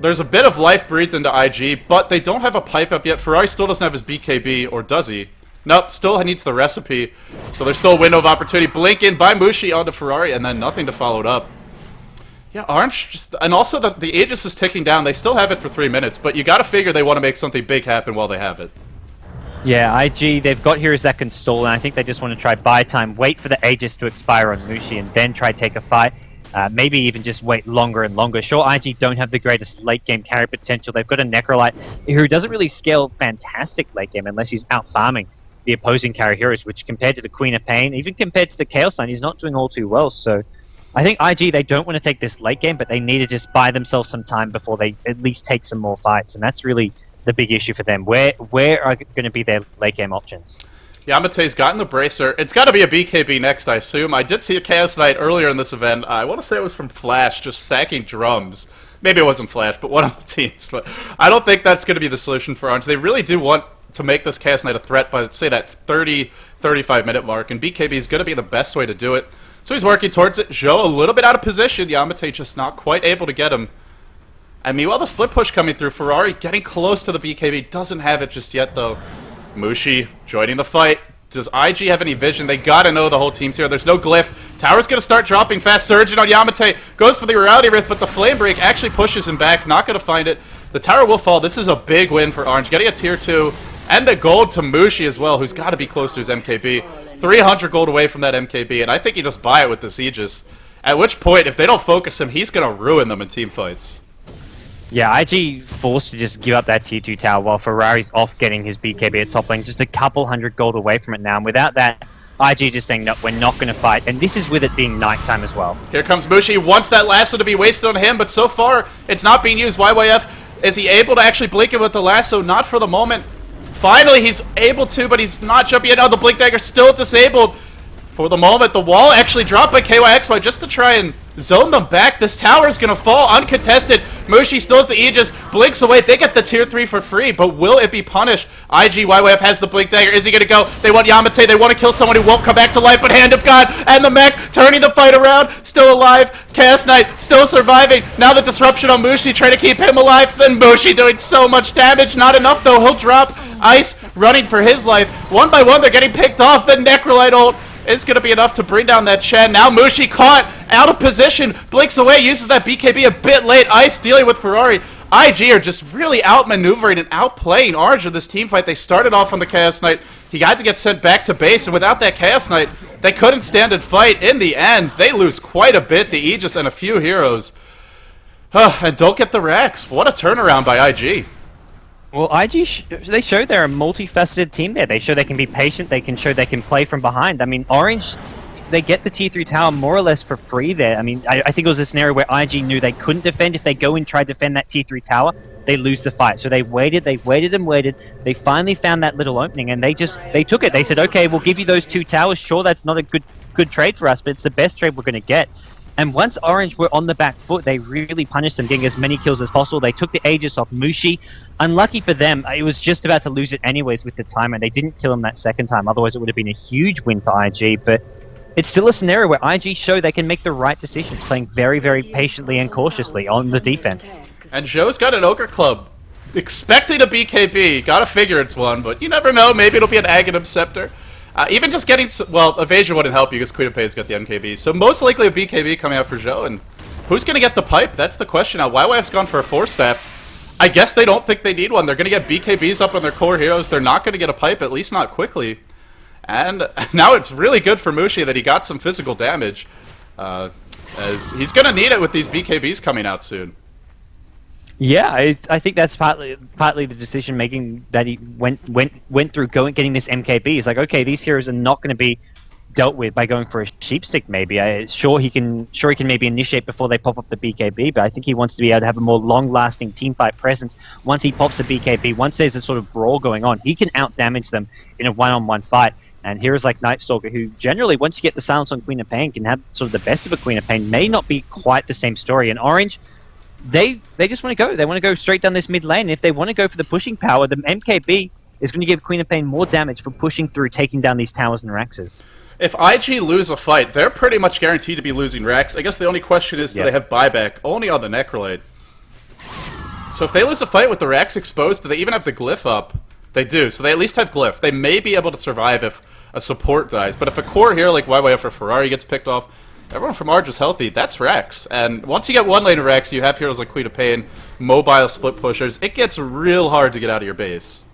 There's a bit of life breathed into IG, but they don't have a pipe up yet. Ferrari still doesn't have his BKB, or does he? Nope, still needs the recipe. So there's still a window of opportunity. Blink in by Mushi onto Ferrari, and then nothing to follow it up. Yeah, Orange just... And also, the Aegis is ticking down. They still have it for 3 minutes, but you gotta figure they want to make something big happen while they have it. Yeah, IG, they've got heroes that can stall, and I think they just want to try buy time, wait for the Aegis to expire on Mushi, and then try take a fight. Maybe even just wait longer and longer. Sure, IG don't have the greatest late-game carry potential. They've got a Necrolite who doesn't really scale fantastic late-game unless he's out-farming the opposing carry heroes, which compared to the Queen of Pain, even compared to the Chaos Line, he's not doing all too well, so... I think IG, they don't want to take this late game, but they need to just buy themselves some time before they at least take some more fights, and that's really the big issue for them. Where are going to be their late game options? Yamate's gotten the Bracer. It's got to be a BKB next, I assume. I did see a Chaos Knight earlier in this event. I want to say it was from Flash, just stacking drums. Maybe it wasn't Flash, but one of the teams. But I don't think that's going to be the solution for Orange. They really do want to make this Chaos Knight a threat by, say, that 30-35 minute mark, and BKB is going to be the best way to do it. So he's working towards it. Zhou a little bit out of position. Yamate just not quite able to get him. And meanwhile, the split push coming through. Ferrari getting close to the BKB. Doesn't have it just yet, though. Mushi joining the fight. Does IG have any vision? They gotta know the whole team's here. There's no glyph. Tower's gonna start dropping fast. Surgeon on Yamate. Goes for the Reality Rift, but the Flame Break actually pushes him back. Not gonna find it. The tower will fall. This is a big win for Orange. Getting a tier 2. And the gold to Mushi as well, who's got to be close to his MKB. 300 gold away from that MKB, and I think you just buy it with this Aegis. At which point, if they don't focus him, he's going to ruin them in team fights. Yeah, IG forced to just give up that tier 2 tower while Ferrari's off getting his BKB at top lane, just a couple hundred gold away from it now. And without that, IG just saying, no, we're not going to fight. And this is with it being nighttime as well. Here comes Mushi. Wants that lasso to be wasted on him, but so far, it's not being used. YYF, is he able to actually blink it with the lasso? Not for the moment. Finally, he's able to, but he's not jumping yet. Oh, the Blink Dagger still disabled. For the moment, the wall actually dropped by KYXY just to try and zone them back. This tower is going to fall uncontested. Mushi steals the Aegis, blinks away. They get the tier 3 for free, but will it be punished? IG YYF has the Blink Dagger. Is he going to go? They want Yamate. They want to kill someone who won't come back to life, but Hand of God and the mech turning the fight around. Still alive. Chaos Knight still surviving. Now the disruption on Mushi, trying to keep him alive. Then Mushi doing so much damage. Not enough, though. He'll drop. Ice running for his life. One by one, they're getting picked off. The Necrolite ult is going to be enough to bring down that Chen. Now Mushi caught out of position. Blinks away, uses that BKB a bit late. Ice dealing with Ferrari. IG are just really outmaneuvering and outplaying Orange in this team fight. They started off on the Chaos Knight. He had to get sent back to base, and without that Chaos Knight, they couldn't stand and fight. In the end, they lose quite a bit. The Aegis and a few heroes. And don't get the Rex. What a turnaround by IG. Well, IG, they show they're a multifaceted team there. They show they can be patient. They can show they can play from behind. I mean, Orange, they get the tier 3 tower more or less for free there. I mean, I think it was a scenario where IG knew they couldn't defend. If they go and try to defend that tier 3 tower, they lose the fight. So they waited and waited. They finally found that little opening, and they took it. They said, okay, we'll give you those 2 towers. Sure, that's not a good trade for us, but it's the best trade we're going to get. And once Orange were on the back foot, they really punished them, getting as many kills as possible. They took the Aegis off Mushi. Unlucky for them, it was just about to lose it anyways with the timer. They didn't kill him that second time, otherwise it would have been a huge win for IG. But it's still a scenario where IG show they can make the right decisions, playing very, very patiently and cautiously on the defense. And Zhou's got an Ogre Club. expecting a BKB. Gotta figure it's one, but you never know. Maybe it'll be an Aghanim Scepter. Even just getting... Well, Evasion wouldn't help you because Queen of Pain's got the MKB. So most likely a BKB coming out for Zhou. And who's going to get the pipe? That's the question now. YYF's gone for a 4-staff. I guess they don't think they need one. They're going to get BKBs up on their core heroes. They're not going to get a pipe, at least not quickly. And now it's really good for Mushi that he got some physical damage. As he's going to need it with these BKBs coming out soon. Yeah, I think that's partly the decision making that he went through getting this MKB. He's like, okay, these heroes are not going to be dealt with by going for a sheepstick. Maybe sure he can maybe initiate before they pop up the BKB, but I think he wants to be able to have a more long-lasting teamfight presence. Once he pops the BKB, once there's a sort of brawl going on, he can out-damage them in a one-on-one fight. And heroes like Night Stalker, who generally, once you get the silence on Queen of Pain, can have sort of the best of a Queen of Pain, may not be quite the same story. And Orange, they just want to go. They want to go straight down this mid lane. If they want to go for the pushing power, the MKB is going to give Queen of Pain more damage for pushing through, taking down these towers and Raxes. If IG lose a fight, they're pretty much guaranteed to be losing Rax. I guess the only question is, do they have buyback? Only on the Necrolite. So if they lose a fight with the Rax exposed, do they even have the Glyph up? They do, so they at least have Glyph. They may be able to survive if a support dies, but if a core hero like YYF or Ferrari gets picked off, everyone from Arge is healthy. That's Rax. And once you get one lane of Rax, you have heroes like Queen of Pain, mobile split pushers. It gets real hard to get out of your base.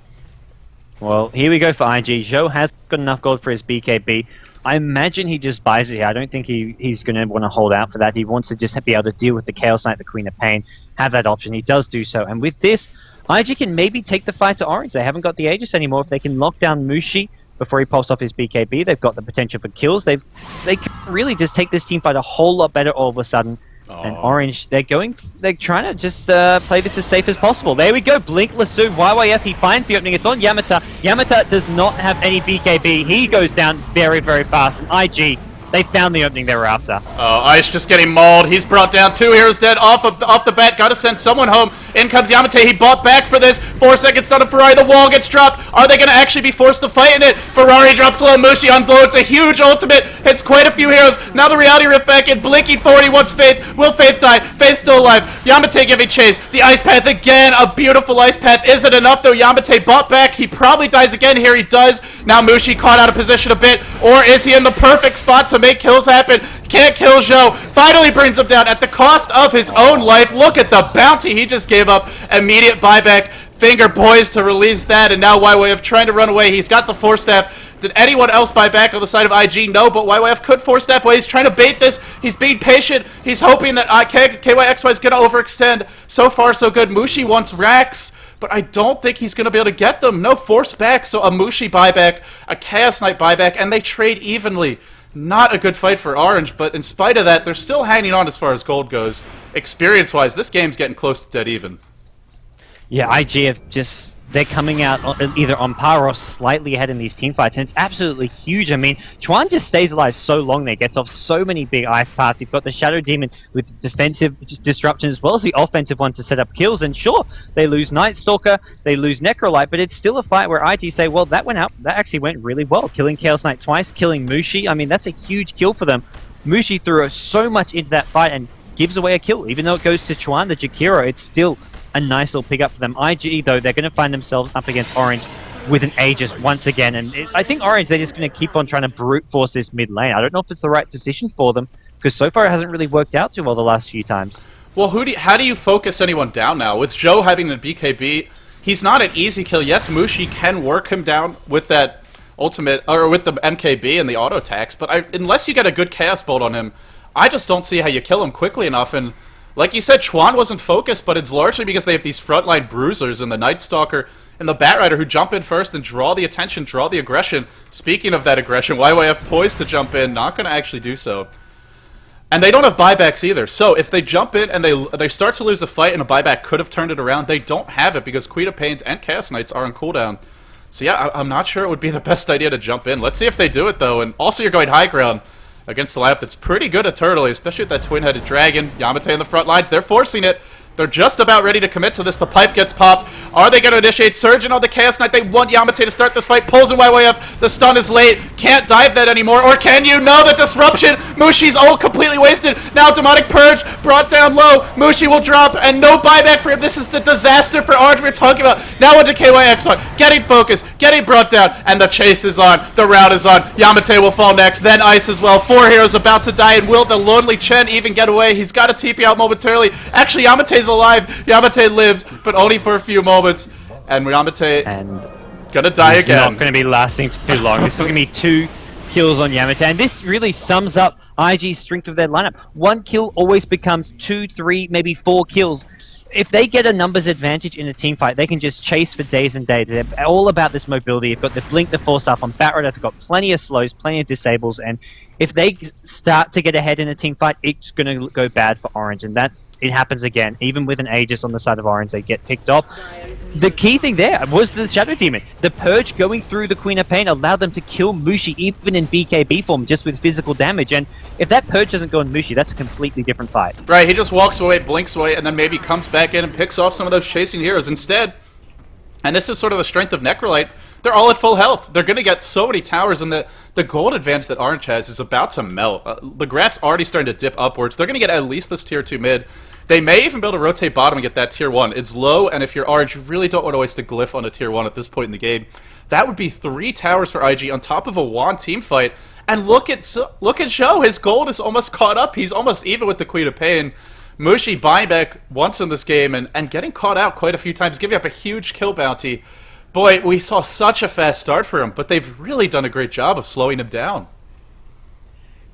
Well, here we go for IG. Zhou has got enough gold for his BKB. I imagine he just buys it here. I don't think he's going to want to hold out for that. He wants to just be able to deal with the Chaos Knight, the Queen of Pain, have that option. He does do so. And with this, IG can maybe take the fight to Orange. They haven't got the Aegis anymore. If they can lock down Mushi before he pops off his BKB, they've got the potential for kills. They can really just take this team fight a whole lot better all of a sudden. And Orange, they're trying to just play this as safe as possible. There we go, Blink Lasso, YYF, he finds the opening, it's on Yamata. Yamata does not have any BKB, he goes down very, very fast. And IG, they found the opening they were after. Oh, Ice just getting mauled. He's brought down. 2 heroes dead off the bat. Gotta send someone home. In comes Yamate. He bought back for this. 4 seconds on a Ferrari. The wall gets dropped. Are they gonna actually be forced to fight in it? Ferrari drops low. Mushi unloads a huge ultimate. Hits quite a few heroes. Now the reality rift back in. Blinking forward. He wants Faith. Will Faith die? Faith's still alive. Yamate giving chase. The ice path again. A beautiful ice path. Isn't enough though. Yamate bought back. He probably dies again. Here he does. Now Mushi caught out of position a bit. Or is he in the perfect spot to make kills happen? Can't kill Zhou. Finally brings him down at the cost of his own life. Look at the bounty he just gave up. Immediate buyback. Finger poised to release that, and now YYF trying to run away. He's got the 4-staff. Did anyone else buy back on the side of IG? No, but YYF could 4-staff away. He's trying to bait this. He's being patient. He's hoping that KYXY is going to overextend. So far, so good. Mushi wants Rax, but I don't think he's going to be able to get them. No force back, so a Mushi buyback, a Chaos Knight buyback, and they trade evenly. Not a good fight for Orange, but in spite of that, they're still hanging on as far as gold goes. Experience-wise, this game's getting close to dead even. Yeah, IG have they're coming out either on par or slightly ahead in these teamfights, and it's absolutely huge. I mean, Chuan just stays alive so long there, gets off so many big ice parts. You've got the Shadow Demon with defensive disruption as well as the offensive ones to set up kills, and sure, they lose Night Stalker, they lose Necrolite, but it's still a fight where IG say, well, that actually went really well. Killing Chaos Knight twice, killing Mushi, I mean, that's a huge kill for them. Mushi threw so much into that fight and gives away a kill. Even though it goes to Chuan, the Jakiro, it's still a nice little pick up for them. IG, though, they're going to find themselves up against Orange with an Aegis once again. And I think Orange, they're just going to keep on trying to brute force this mid lane. I don't know if it's the right decision for them, because so far it hasn't really worked out too well the last few times. Well, how do you focus anyone down now? With Zhou having the BKB, he's not an easy kill. Yes, Mushi can work him down with that ultimate, or with the MKB and the auto attacks, but unless you get a good Chaos Bolt on him, I just don't see how you kill him quickly enough. And like you said, Chuan wasn't focused, but it's largely because they have these frontline bruisers and the Night Stalker and the Batrider who jump in first and draw the attention, draw the aggression. Speaking of that aggression, YYF poised to jump in, not going to actually do so. And they don't have buybacks either, so if they jump in and they start to lose a fight and a buyback could have turned it around, they don't have it because Queen of Pains and Chaos Knights are on cooldown. So yeah, I'm not sure it would be the best idea to jump in. Let's see if they do it though, and also you're going high ground against the lineup that's pretty good at Turtle, especially with that twin-headed dragon. Yamate in the front lines, they're forcing it. They're just about ready to commit to this. The pipe gets popped. Are they going to initiate Surgeon on the Chaos Knight? They want Yamate to start this fight. Pulls in YYF. The stun is late. Can't dive that anymore. Or can you? No, the disruption. Mushi's ult completely wasted. Now Demonic Purge brought down low. Mushi will drop and no buyback for him. This is the disaster for Orange we're talking about. Now into KYX on. Getting focused. Getting brought down. And the chase is on. The round is on. Yamate will fall next. Then Ice as well. 4 heroes about to die. And will the Lonely Chen even get away? He's got a TP out momentarily. Actually, Yamate's alive. Yamate lives, but only for a few moments. And Yamate gonna die again. Not going to be lasting too long. This is going to be 2 kills on Yamate, and this really sums up IG's strength of their lineup. 1 kill always becomes 2, 3, maybe 4 kills. If they get a numbers advantage in a team fight, they can just chase for days and days. They're all about this mobility. They've got the Blink, the 4-star on Batrider. They've got plenty of slows, plenty of disables, and if they start to get ahead in a team fight, it's going to go bad for Orange, and it happens again. Even with an Aegis on the side of Orange, they get picked off. The key thing there was the Shadow Demon. The Purge going through the Queen of Pain allowed them to kill Mushi even in BKB form, just with physical damage. And if that Purge doesn't go on Mushi, that's a completely different fight. Right, he just walks away, blinks away, and then maybe comes back in and picks off some of those chasing heroes instead. And this is sort of the strength of Necrolite. They're all at full health. They're going to get so many towers, and the gold advantage that Orange has is about to melt. The graph's already starting to dip upwards. They're going to get at least this tier 2 mid. They may even be able to rotate bottom and get that tier 1. It's low, and if you're Orange, you really don't want to waste a glyph on a tier 1 at this point in the game. That would be 3 towers for IG on top of a Juan team fight. And look at Zhou. His gold is almost caught up. He's almost even with the Queen of Pain. Mushi buying back once in this game and getting caught out quite a few times, giving up a huge kill bounty. Boy, we saw such a fast start for him, but they've really done a great job of slowing him down.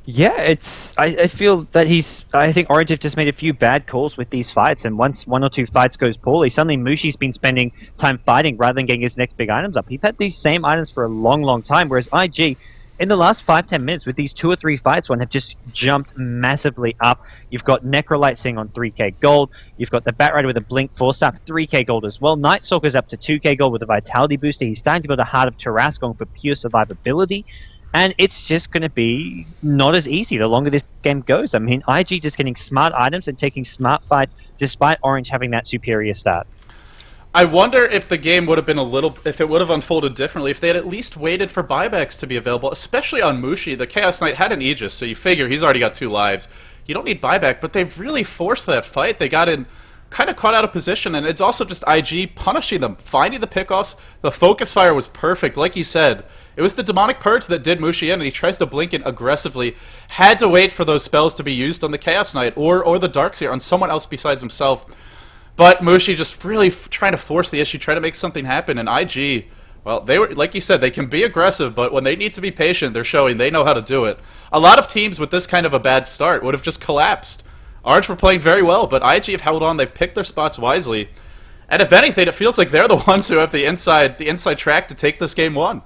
Yeah, I feel that I think Orange have just made a few bad calls with these fights, and once 1 or 2 fights goes poorly, suddenly Mushi's been spending time fighting rather than getting his next big items up. He's had these same items for a long, long time, whereas IG, in the last 5-10 minutes, with these 2 or 3 fights, have just jumped massively up. You've got Necrolite sitting on 3k gold. You've got the Batrider with a Blink 4-star, 3k gold as well. Night Stalker's up to 2k gold with a Vitality booster. He's starting to build a Heart of Taras going for pure survivability. And it's just going to be not as easy the longer this game goes. I mean, IG just getting smart items and taking smart fights despite Orange having that superior start. I wonder if the game would have been if it would have unfolded differently if they had at least waited for buybacks to be available, especially on Mushi. The Chaos Knight had an Aegis, so you figure he's already got 2 lives. You don't need buyback, but they've really forced that fight. They got in kind of caught out of position, and it's also just IG punishing them, finding the pickoffs. The focus fire was perfect, like you said. It was the Demonic Purge that did Mushi in, and he tries to blink in aggressively. Had to wait for those spells to be used on the Chaos Knight or the Darkseer, on someone else besides himself. But Mushi just really trying to force the issue, trying to make something happen, and IG, well, they were, like you said, they can be aggressive, but when they need to be patient, they're showing they know how to do it. A lot of teams with this kind of a bad start would have just collapsed. Orange were playing very well, but IG have held on. They've picked their spots wisely. And if anything, it feels like they're the ones who have the inside track to take this game 1.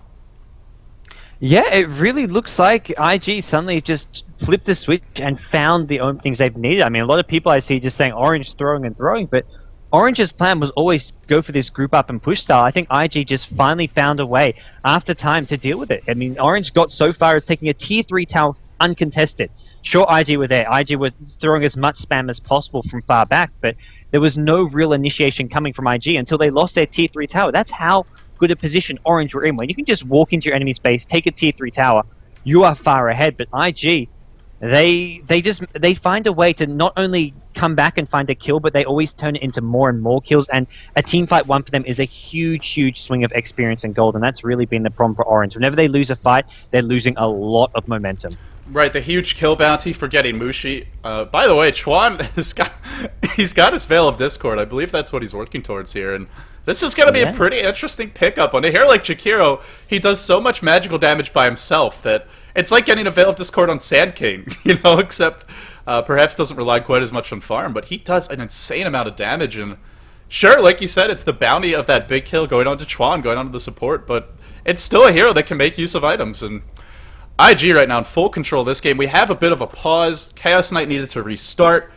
Yeah, it really looks like IG suddenly just flipped a switch and found the openings they've needed. I mean, a lot of people I see just saying Orange throwing and throwing, but Orange's plan was always go for this group up and push style. I think IG just finally found a way after time to deal with it. I mean, Orange got so far as taking a tier 3 tower uncontested. Sure, IG were there. IG was throwing as much spam as possible from far back, but there was no real initiation coming from IG until they lost their tier 3 tower. That's how good a position Orange were in. When you can just walk into your enemy's base, take a tier 3 tower, you are far ahead. But IG, they find a way to not only come back and find a kill, but they always turn it into more and more kills. And a team fight 1 for them is a huge, huge swing of experience and gold, and that's really been the problem for Orange. Whenever they lose a fight, they're losing a lot of momentum. Right, the huge kill bounty for getting Mushi. By the way, Chuan he's got his Veil of Discord. I believe that's what he's working towards here, and this is going to be a pretty interesting pickup. On a hero like Jakiro, he does so much magical damage by himself that it's like getting a Veil of Discord on Sand King, except perhaps doesn't rely quite as much on farm, but he does an insane amount of damage, and sure, like you said, it's the bounty of that big kill going on to Chuan, going on to the support, but it's still a hero that can make use of items, and IG right now in full control of this game. We have a bit of a pause. Chaos Knight needed to restart,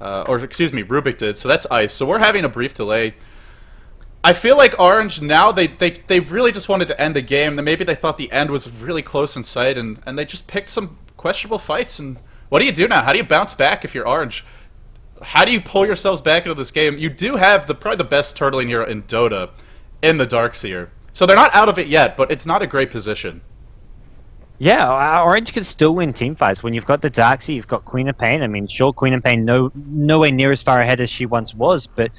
or excuse me, Rubik did, so that's Ice. So we're having a brief delay. I feel like Orange now, they really just wanted to end the game. Maybe they thought the end was really close in sight, and they just picked some questionable fights. And what do you do now? How do you bounce back if you're Orange? how do you pull yourselves back into this game? You do have probably the best turtling hero in Dota in the Darkseer. So they're not out of it yet, but it's not a great position. Yeah, Orange can still win teamfights. When you've got the Darkseer, you've got Queen of Pain. I mean, sure, Queen of Pain nowhere near as far ahead as she once was, but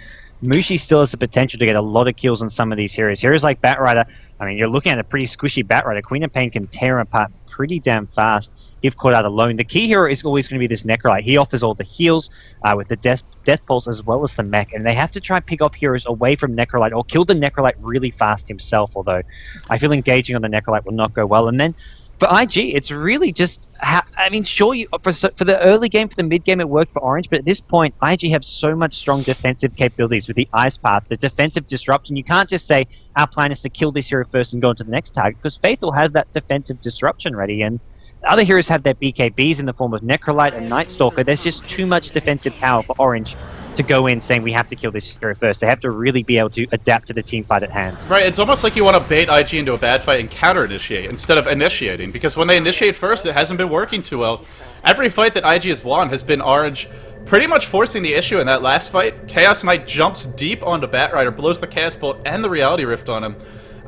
Mushi still has the potential to get a lot of kills on some of these heroes. Heroes like Batrider, I mean, you're looking at a pretty squishy Batrider. Queen of Pain can tear him apart pretty damn fast if caught out alone. The key hero is always going to be this Necrolite. He offers all the heals with the Death Pulse as well as the mech, and they have to try and pick up heroes away from Necrolite or kill the Necrolite really fast himself, although I feel engaging on the Necrolite will not go well. And then for IG, it's really just... I mean, sure, for the early game, for the mid game, it worked for Orange, but at this point, IG have so much strong defensive capabilities with the Ice Path, the defensive disruption. You can't just say, our plan is to kill this hero first and go on to the next target, because Faithful has that defensive disruption ready, and other heroes have their BKBs in the form of Necrolite and Night Stalker. There's just too much defensive power for Orange to go in saying we have to kill this hero first. They have to really be able to adapt to the team fight at hand. Right, it's almost like you want to bait IG into a bad fight and counter-initiate instead of initiating, because when they initiate first, it hasn't been working too well. Every fight that IG has won has been Orange pretty much forcing the issue. In that last fight, Chaos Knight jumps deep onto Batrider, blows the Chaos Bolt and the Reality Rift on him.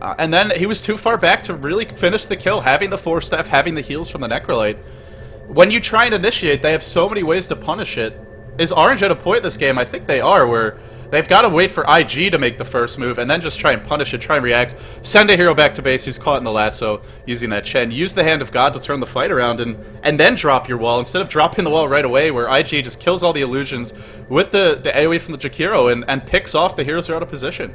And then he was too far back to really finish the kill, having the Force Staff, having the heals from the Necrolite. When you try and initiate, they have so many ways to punish it. Is Orange at a point in this game? I think they are, where they've got to wait for IG to make the first move, and then just try and punish it, try and react, send a hero back to base who's caught in the lasso, using that Chen, use the Hand of God to turn the fight around, and then drop your wall, instead of dropping the wall right away, where IG just kills all the illusions with the AoE from the Jakiro, and picks off the heroes who are out of position.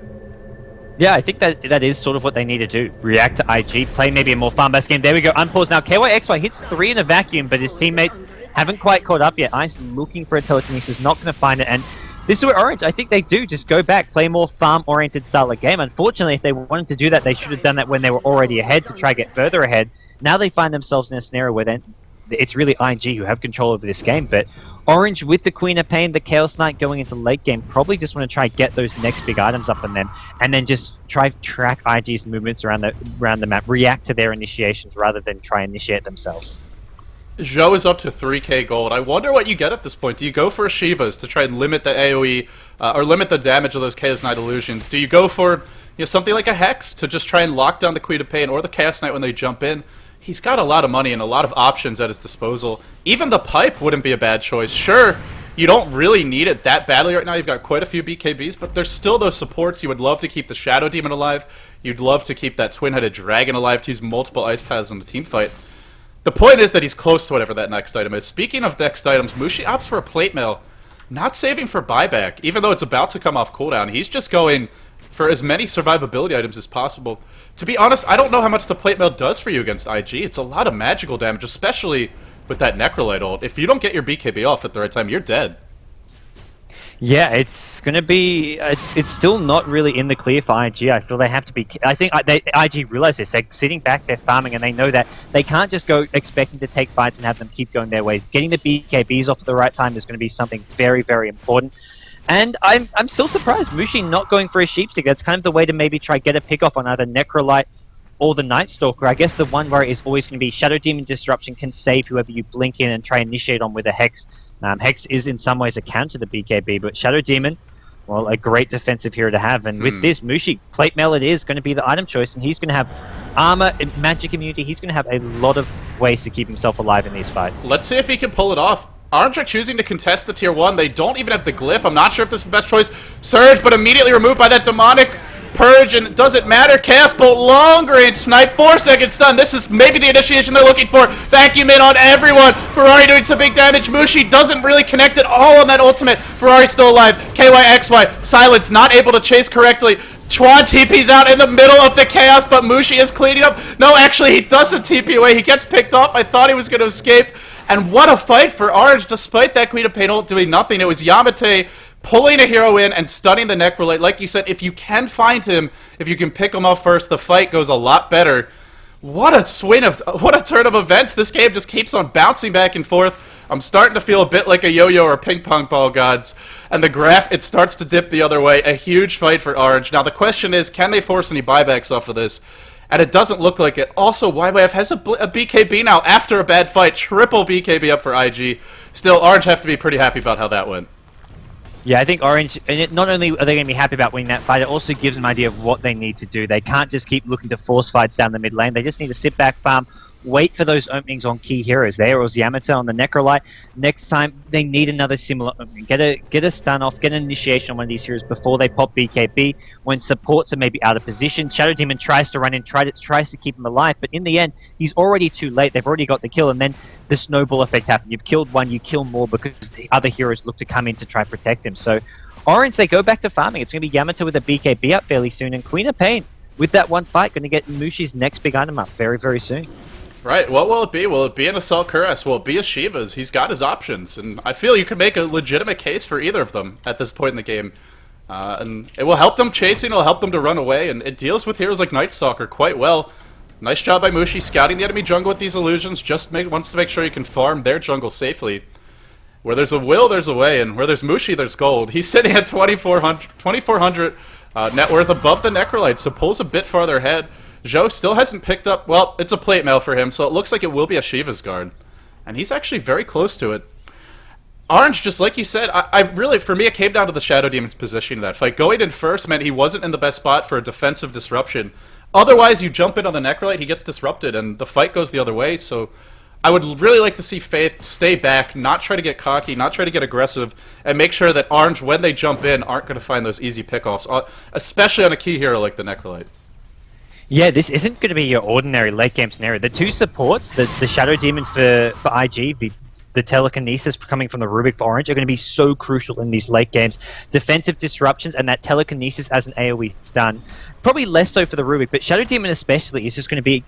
Yeah, I think that is sort of what they need to do. React to IG, play maybe a more farm-based game. There we go, unpause now. KYXY hits 3 in a vacuum, but his teammates haven't quite caught up yet. Ice looking for a telekinesis, not going to find it, and this is where Orange, I think they do just go back, play more farm-oriented style of game. Unfortunately, if they wanted to do that, they should have done that when they were already ahead to try to get further ahead. Now they find themselves in a scenario where then it's really IG who have control over this game, but Orange with the Queen of Pain, the Chaos Knight going into late game, probably just want to try get those next big items up on them, and then just try track IG's movements around the map, react to their initiations rather than try and initiate themselves. Zhou is up to 3k gold. I wonder what you get at this point. Do you go for Shivas to try and limit the AoE, or limit the damage of those Chaos Knight illusions? Do you go for something like a Hex to just try and lock down the Queen of Pain or the Chaos Knight when they jump in? He's got a lot of money and a lot of options at his disposal. Even the Pipe wouldn't be a bad choice. Sure, you don't really need it that badly right now. You've got quite a few BKBs, but there's still those supports. You would love to keep the Shadow Demon alive. You'd love to keep that Twin-Headed Dragon alive to use multiple Ice Paths in the team fight. The point is that he's close to whatever that next item is. Speaking of next items, Mushi opts for a Plate Mail, not saving for buyback, even though it's about to come off cooldown. He's just going for as many survivability items as possible. To be honest, I don't know how much the Plate Mail does for you against IG. It's a lot of magical damage, especially with that Necrolite ult. If you don't get your BKB off at the right time, you're dead. Yeah, it's going to be... It's still not really in the clear for IG. I feel they have to be... I think IG realize this. They're sitting back, they're farming, and they know that they can't just go expecting to take fights and have them keep going their ways. Getting the BKBs off at the right time is going to be something very, very important. And I'm still surprised Mushi not going for a Sheepstick. That's kind of the way to maybe try get a pick off on either Necrolite or the Night Stalker. I guess the one worry is always going to be Shadow Demon Disruption can save whoever you blink in and try and initiate on with a Hex. Hex is in some ways a counter to the BKB, but Shadow Demon, well, a great defensive hero to have. And with this, Mushi, Plate Mail it is going to be the item choice, and he's going to have armor, magic immunity. He's going to have a lot of ways to keep himself alive in these fights. Let's see if he can pull it off. Orange are choosing to contest the tier 1. They don't even have the glyph. I'm not sure if this is the best choice. Surge, but immediately removed by that demonic purge, and it doesn't matter. Chaos Bolt, long range snipe, 4 seconds stun. This is maybe the initiation they're looking for. Vacuum in on everyone. Ferrari doing some big damage. Mushi doesn't really connect at all on that ultimate. Ferrari still alive. KYXY, Silence, not able to chase correctly. Chuan TP's out in the middle of the chaos, but Mushi is cleaning up. No, actually, he doesn't TP away. He gets picked off. I thought he was going to escape. And what a fight for Orange, despite that Queen of Pain ult doing nothing. It was Yamate pulling a hero in and stunning the Necrolite. Like you said, if you can find him, if you can pick him off first, the fight goes a lot better. What a turn of events. This game just keeps on bouncing back and forth. I'm starting to feel a bit like a yo-yo or ping pong ball, gods. And the graph, it starts to dip the other way. A huge fight for Orange. Now the question is, can they force any buybacks off of this? And it doesn't look like it. Also, YYF has a BKB now after a bad fight. Triple BKB up for IG. Still, Orange have to be pretty happy about how that went. Yeah, I think Orange, and not only are they going to be happy about winning that fight, it also gives them an idea of what they need to do. They can't just keep looking to force fights down the mid lane. They just need to sit back, farm, wait for those openings on key heroes. There was Yamato on the Necrolite. Next time, they need another similar opening. Get a stun off, get an initiation on one of these heroes before they pop BKB. When supports are maybe out of position, Shadow Demon tries to run in, tries to keep him alive, but in the end, he's already too late. They've already got the kill, and then the snowball effect happens. You've killed one, you kill more because the other heroes look to come in to try to protect him. So Orange, they go back to farming. It's going to be Yamato with a BKB up fairly soon, and Queen of Pain, with that one fight, going to get Mushi's next big item up very, very soon. Right, what will it be? Will it be an Assault Cuirass? Will it be a Shiva's? He's got his options, and I feel you can make a legitimate case for either of them at this point in the game. And it will help them chasing, it will help them to run away, and it deals with heroes like Night Stalker quite well. Nice job by Mushi scouting the enemy jungle with these illusions, wants to make sure you can farm their jungle safely. Where there's a will, there's a way, and where there's Mushi, there's gold. He's sitting at 2,400 net worth above the Necrolite, so pulls a bit farther ahead. Zhou still hasn't picked up... Well, it's a plate mail for him, so it looks like it will be a Shiva's Guard. And he's actually very close to it. Orange, just like you said, I really... For me, it came down to the Shadow Demon's position in that fight. Going in first meant he wasn't in the best spot for a defensive disruption. Otherwise, you jump in on the Necrolite, he gets disrupted, and the fight goes the other way, so... I would really like to see Faith stay back, not try to get cocky, not try to get aggressive, and make sure that Orange, when they jump in, aren't going to find those easy pickoffs, especially on a key hero like the Necrolite. Yeah, this isn't going to be your ordinary late game scenario. The two supports, the Shadow Demon for IG, the Telekinesis coming from the Rubik for Orange, are going to be so crucial in these late games. Defensive disruptions and that Telekinesis as an AoE stun. Probably less so for the Rubik, but Shadow Demon especially is just going to be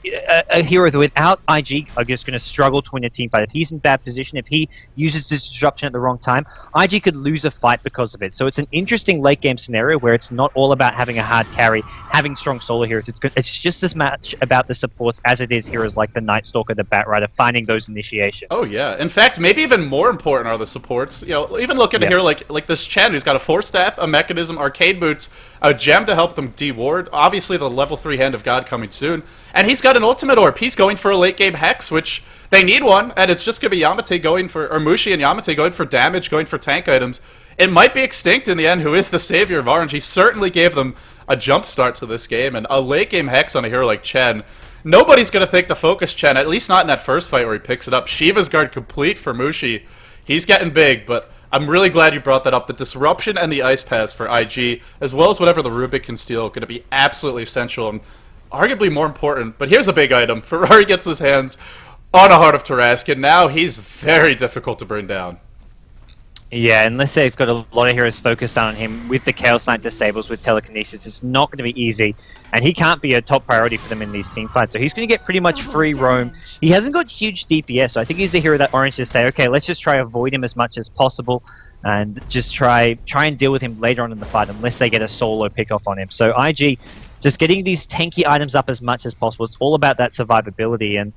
a hero that without IG are just going to struggle to win a team fight. If he's in bad position, if he uses this disruption at the wrong time, IG could lose a fight because of it. So it's an interesting late game scenario where it's not all about having a hard carry, having strong solo heroes. It's just as much about the supports as it is heroes like the Night Stalker, the Bat Rider, finding those initiations. Oh yeah, in fact, maybe even more important are the supports. You know, even look at a hero like this Chen, who's got a Force Staff, a Mechanism, Arcade Boots, a gem to help them deward. Obviously, the level 3 Hand of God coming soon. And he's got an Ultimate Orb. He's going for a late game Hex, which they need one, and it's just going to be Yamate going for, or Mushi and Yamate going for damage, going for tank items. It might be Extinct in the end, who is the savior of Orange. He certainly gave them a jump start to this game, and a late game Hex on a hero like Chen. Nobody's going to think to focus Chen, at least not in that first fight where he picks it up. Shiva's Guard complete for Mushi. He's getting big, but I'm really glad you brought that up. The Disruption and the Ice Pass for IG, as well as whatever the Rubik can steal, going to be absolutely essential and arguably more important. But here's a big item. Ferrari gets his hands on a Heart of Tarrasque, and now he's very difficult to bring down. Yeah, unless they've got a lot of heroes focused on him with the Chaos Knight disables with Telekinesis, it's not going to be easy. And he can't be a top priority for them in these team fights, so he's going to get pretty much free roam. He hasn't got huge DPS, so I think he's a hero that Orange just say, okay, let's just try avoid him as much as possible, and just try and deal with him later on in the fight, unless they get a solo pick-off on him. So IG, just getting these tanky items up as much as possible. It's all about that survivability, and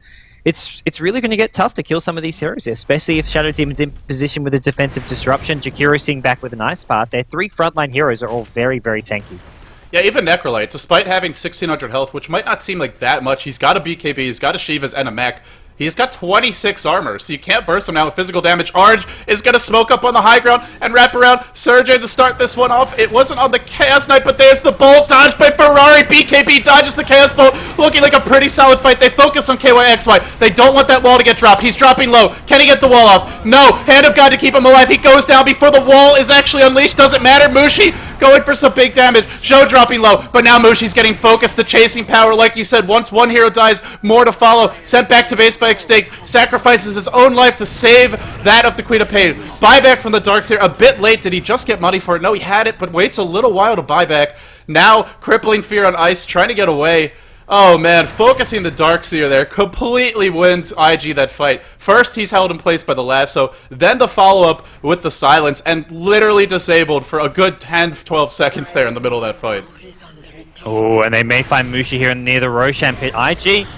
it's really going to get tough to kill some of these heroes, especially if Shadow Demon's in position with a defensive disruption. Jakiro seeing back with an Ice Path. Their three frontline heroes are all very, very tanky. Yeah, even Necrolite, despite having 1,600 health, which might not seem like that much, he's got a BKB, he's got a Shiva's and a mech. He's got 26 armor, so you can't burst him now with physical damage. Orange is going to smoke up on the high ground and wrap around Sergey to start this one off. It wasn't on the Chaos Knight, but there's the Bolt dodged by Ferrari. BKB dodges the Chaos Bolt, looking like a pretty solid fight. They focus on KYXY. They don't want that wall to get dropped. He's dropping low. Can he get the wall up? No. Hand of God to keep him alive. He goes down before the wall is actually unleashed. Doesn't matter. Mushi going for some big damage. Zhou dropping low, but now Mushi's getting focused. The chasing power, like you said, once one hero dies, more to follow. Sent back to base by Extinct. Sacrifices his own life to save that of the Queen of Pain. Buyback from the Darkseer, a bit late. Did he just get money for it? No, he had it, but waits a little while to buy back. Now, Crippling Fear on Ice, trying to get away. Oh man, focusing the Darkseer there completely wins IG that fight. First, he's held in place by the lasso, then the follow-up with the silence, and literally disabled for a good 10-12 seconds there in the middle of that fight. Oh, and they may find Mushi here near the Roshan pit. IG...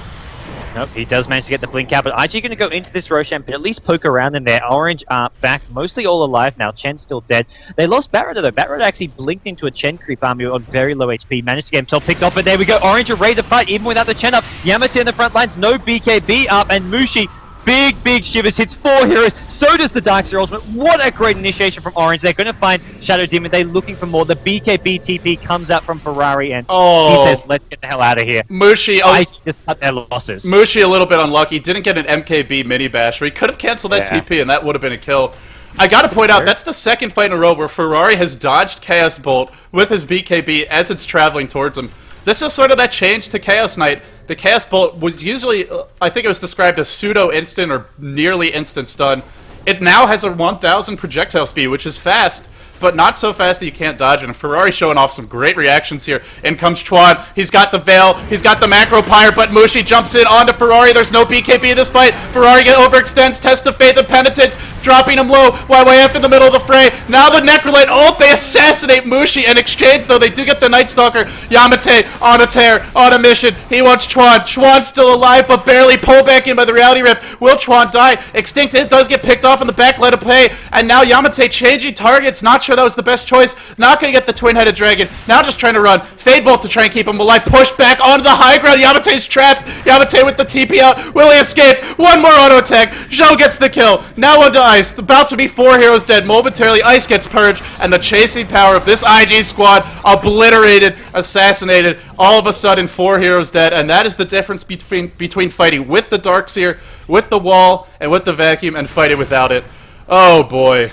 Nope, he does manage to get the blink out, but IG going to go into this Roshan pit, at least poke around in there. Orange are back, mostly all alive now. Chen's still dead. They lost Batrider though. Batrider actually blinked into a Chen creep army on very low HP. Managed to get himself picked off, but there we go. Orange are ready to fight, even without the Chen up. Yamato in the front lines, no BKB up, and Mushi Big Shivers hits 4 heroes. So does the Darkseer ultimate. What a great initiation from Orange. They're going to find Shadow Demon. They're looking for more. The BKB TP comes out from Ferrari and he says, let's get the hell out of here. Mushi, just cut their losses. Mushi a little bit unlucky. Didn't get an MKB mini bash. He could have canceled that TP and that would have been a kill. I gotta point out, that's the second fight in a row where Ferrari has dodged Chaos Bolt with his BKB as it's traveling towards him. This is sort of that change to Chaos Knight. The Chaos Bolt was usually, I think it was described as pseudo-instant or nearly instant stun. It now has a 1000 projectile speed, which is fast, but not so fast that you can't dodge it. And Ferrari showing off some great reactions here. In comes Chuan. He's got the Veil. He's got the Macro Pyre, but Mushi jumps in onto Ferrari. There's no BKB in this fight. Ferrari overextends, Test of Faith and Penitence, dropping him low. YYF in the middle of the fray. Now the Necrolite ult. They assassinate Mushi. In exchange, though, they do get the Night Stalker. Yamate on a tear, on a mission. He wants Chuan. Chuan's still alive, but barely pulled back in by the Reality Rift. Will Chuan die? Extinct does get picked off in the back, let it play. And now Yamate changing targets. Not sure that was the best choice. Not going to get the Twin-Headed Dragon. Now just trying to run. Fade Bolt to try and keep him alive. Push back onto the high ground. Yamate's trapped. Yamate with the TP out. Will he escape? One more auto attack. Zhou gets the kill. Now onto Ice. About to be 4 heroes dead. Momentarily, Ice gets purged. And the chasing power of this IG squad obliterated, assassinated. All of a sudden, 4 heroes dead. And that is the difference between fighting with the Darkseer, with the wall, and with the vacuum, and fighting without it. Oh boy.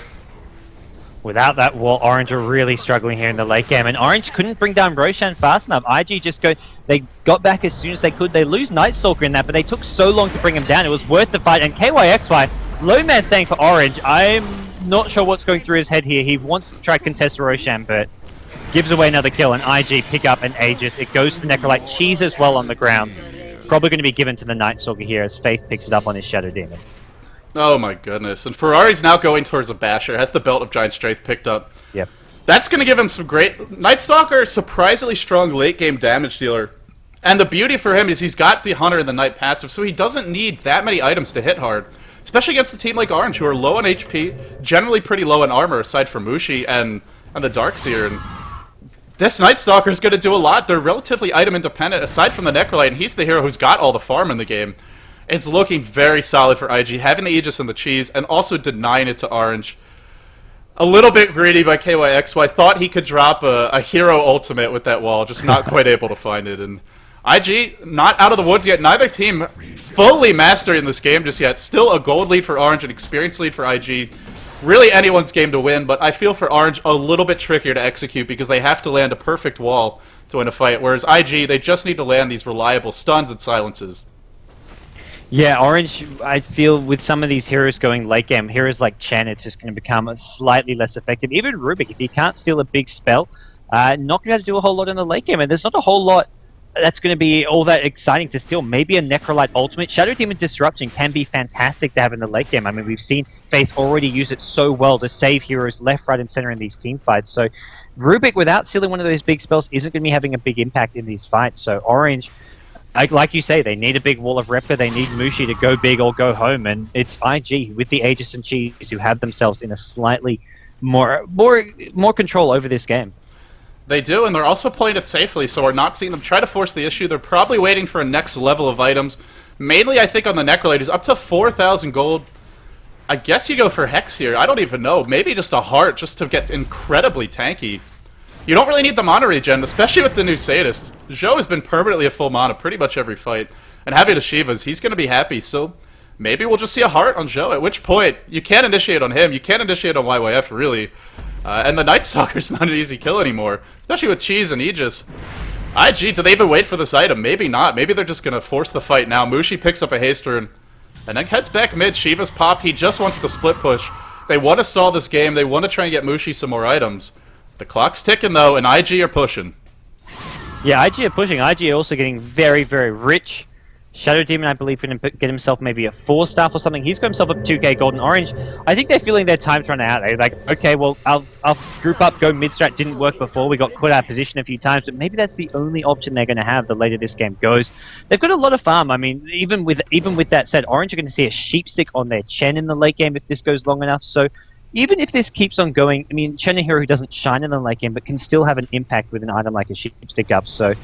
Without that wall, Orange are really struggling here in the late game, and Orange couldn't bring down Roshan fast enough. IG they got back as soon as they could. They lose Night Stalker in that, but they took so long to bring him down. It was worth the fight, and KYXY, low man saying for Orange, I'm not sure what's going through his head here. He wants to try to contest Roshan, but gives away another kill, and IG pick up an Aegis. It goes to Necrolite. Cheese as well on the ground. Probably going to be given to the Night Stalker here as Faith picks it up on his Shadow Demon. Oh my goodness. And Ferrari's now going towards a Basher. Has the Belt of Giant Strength picked up. Yep. That's going to give him some great... Night Stalker, surprisingly strong late-game damage dealer. And the beauty for him is he's got the Hunter and the Knight passive, so he doesn't need that many items to hit hard. Especially against a team like Orange, who are low on HP, generally pretty low in armor, aside from Mushi and the Darkseer. And this Night Stalker is going to do a lot. They're relatively item-independent, aside from the Necrolite, and he's the hero who's got all the farm in the game. It's looking very solid for IG, having the Aegis and the Cheese, and also denying it to Orange. A little bit greedy by KYXY. Thought he could drop a hero ultimate with that wall, just not quite able to find it. And IG, not out of the woods yet. Neither team fully mastering this game just yet. Still a gold lead for Orange, an experience lead for IG. Really anyone's game to win, but I feel for Orange a little bit trickier to execute because they have to land a perfect wall to win a fight, whereas IG, they just need to land these reliable stuns and silences. Yeah, Orange, I feel with some of these heroes going late game, heroes like Chen, it's just going to become slightly less effective. Even Rubik, if he can't steal a big spell, not going to be able to do a whole lot in the late game. And there's not a whole lot that's going to be all that exciting to steal. Maybe a Necrolite ultimate. Shadow Demon Disruption can be fantastic to have in the late game. I mean, we've seen Faith already use it so well to save heroes left, right, and center in these team fights. So Rubik, without stealing one of those big spells, isn't going to be having a big impact in these fights. So Orange... Like you say, they need a big wall of Replica, they need Mushi to go big or go home, and it's IG with the Aegis and Cheese who have themselves in a slightly more control over this game. They do, and they're also playing it safely, so we're not seeing them try to force the issue. They're probably waiting for a next level of items. Mainly, I think, on the Necrolite, who's up to 4,000 gold. I guess you go for Hex here. I don't even know. Maybe just a Heart, just to get incredibly tanky. You don't really need the mana regen, especially with the new Sadist. Zhou has been permanently at full mana pretty much every fight. And having a Shivas, he's going to be happy. So maybe we'll just see a Heart on Zhou, at which point you can't initiate on him. You can't initiate on YYF, really. And the Night Stalker's not an easy kill anymore, especially with Cheese and Aegis. IG, do they even wait for this item? Maybe not. Maybe they're just going to force the fight now. Mushi picks up a haste rune and then heads back mid. Shiva's popped. He just wants to split push. They want to stall this game. They want to try and get Mushi some more items. The clock's ticking, though, and IG are pushing. Yeah, IG are pushing. IG are also getting very, very rich. Shadow Demon, I believe, going to get himself maybe a 4-staff or something. He's got himself up 2k gold and orange. I think they're feeling their time's run out. They're like, okay, well, I'll group up, go mid-strat. Didn't work before. We got caught out of position a few times, but maybe that's the only option they're going to have the later this game goes. They've got a lot of farm. I mean, even with that said, Orange are going to see a sheepstick on their Chen in the late game if this goes long enough. So even if this keeps on going, I mean, Chen, a hero who doesn't shine in the late game, but can still have an impact with an item like a sheepstick up. So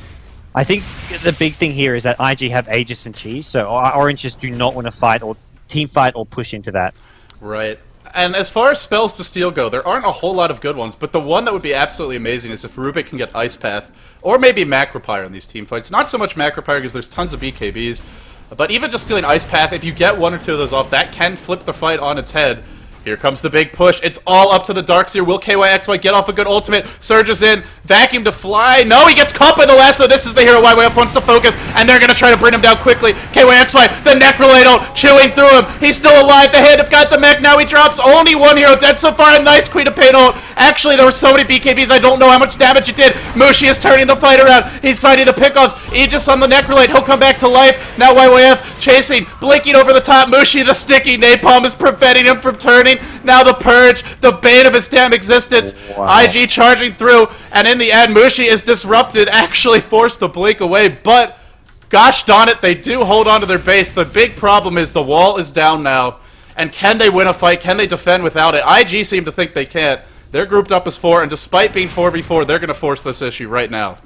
I think the big thing here is that IG have Aegis and Cheese, so Orange just do not want to fight or team fight or push into that. Right. And as far as spells to steal go, there aren't a whole lot of good ones, but the one that would be absolutely amazing is if Rubik can get Ice Path, or maybe Macropyre in these team fights. Not so much Macropyre because there's tons of BKBs, but even just stealing Ice Path, if you get one or two of those off, that can flip the fight on its head. Here comes the big push. It's all up to the Darkseer. Will KYXY get off a good ultimate? Surges in. Vacuum to fly. No, he gets caught by the lasso. This is the hero YYF wants to focus, and they're going to try to bring him down quickly. KYXY, the Necrolate ult, chewing through him. He's still alive. The hit have got the mech. Now he drops. Only one hero dead so far. A nice Queen of Pain ult. Actually, there were so many BKBs, I don't know how much damage it did. Mushi is turning the fight around. He's fighting the pickoffs. Aegis on the Necrolate. He'll come back to life. Now YYF chasing, blinking over the top. Mushi, the sticky napalm, is preventing him from turning. Now the Purge, the bane of his damn existence. Wow. IG charging through, and in the end, Mushi is disrupted, actually forced to blink away, but gosh darn it, they do hold on to their base. The big problem is the wall is down now, and can they win a fight? Can they defend without it? IG seem to think they can't. They're grouped up as 4, and despite being 4v4, they're going to force this issue right now.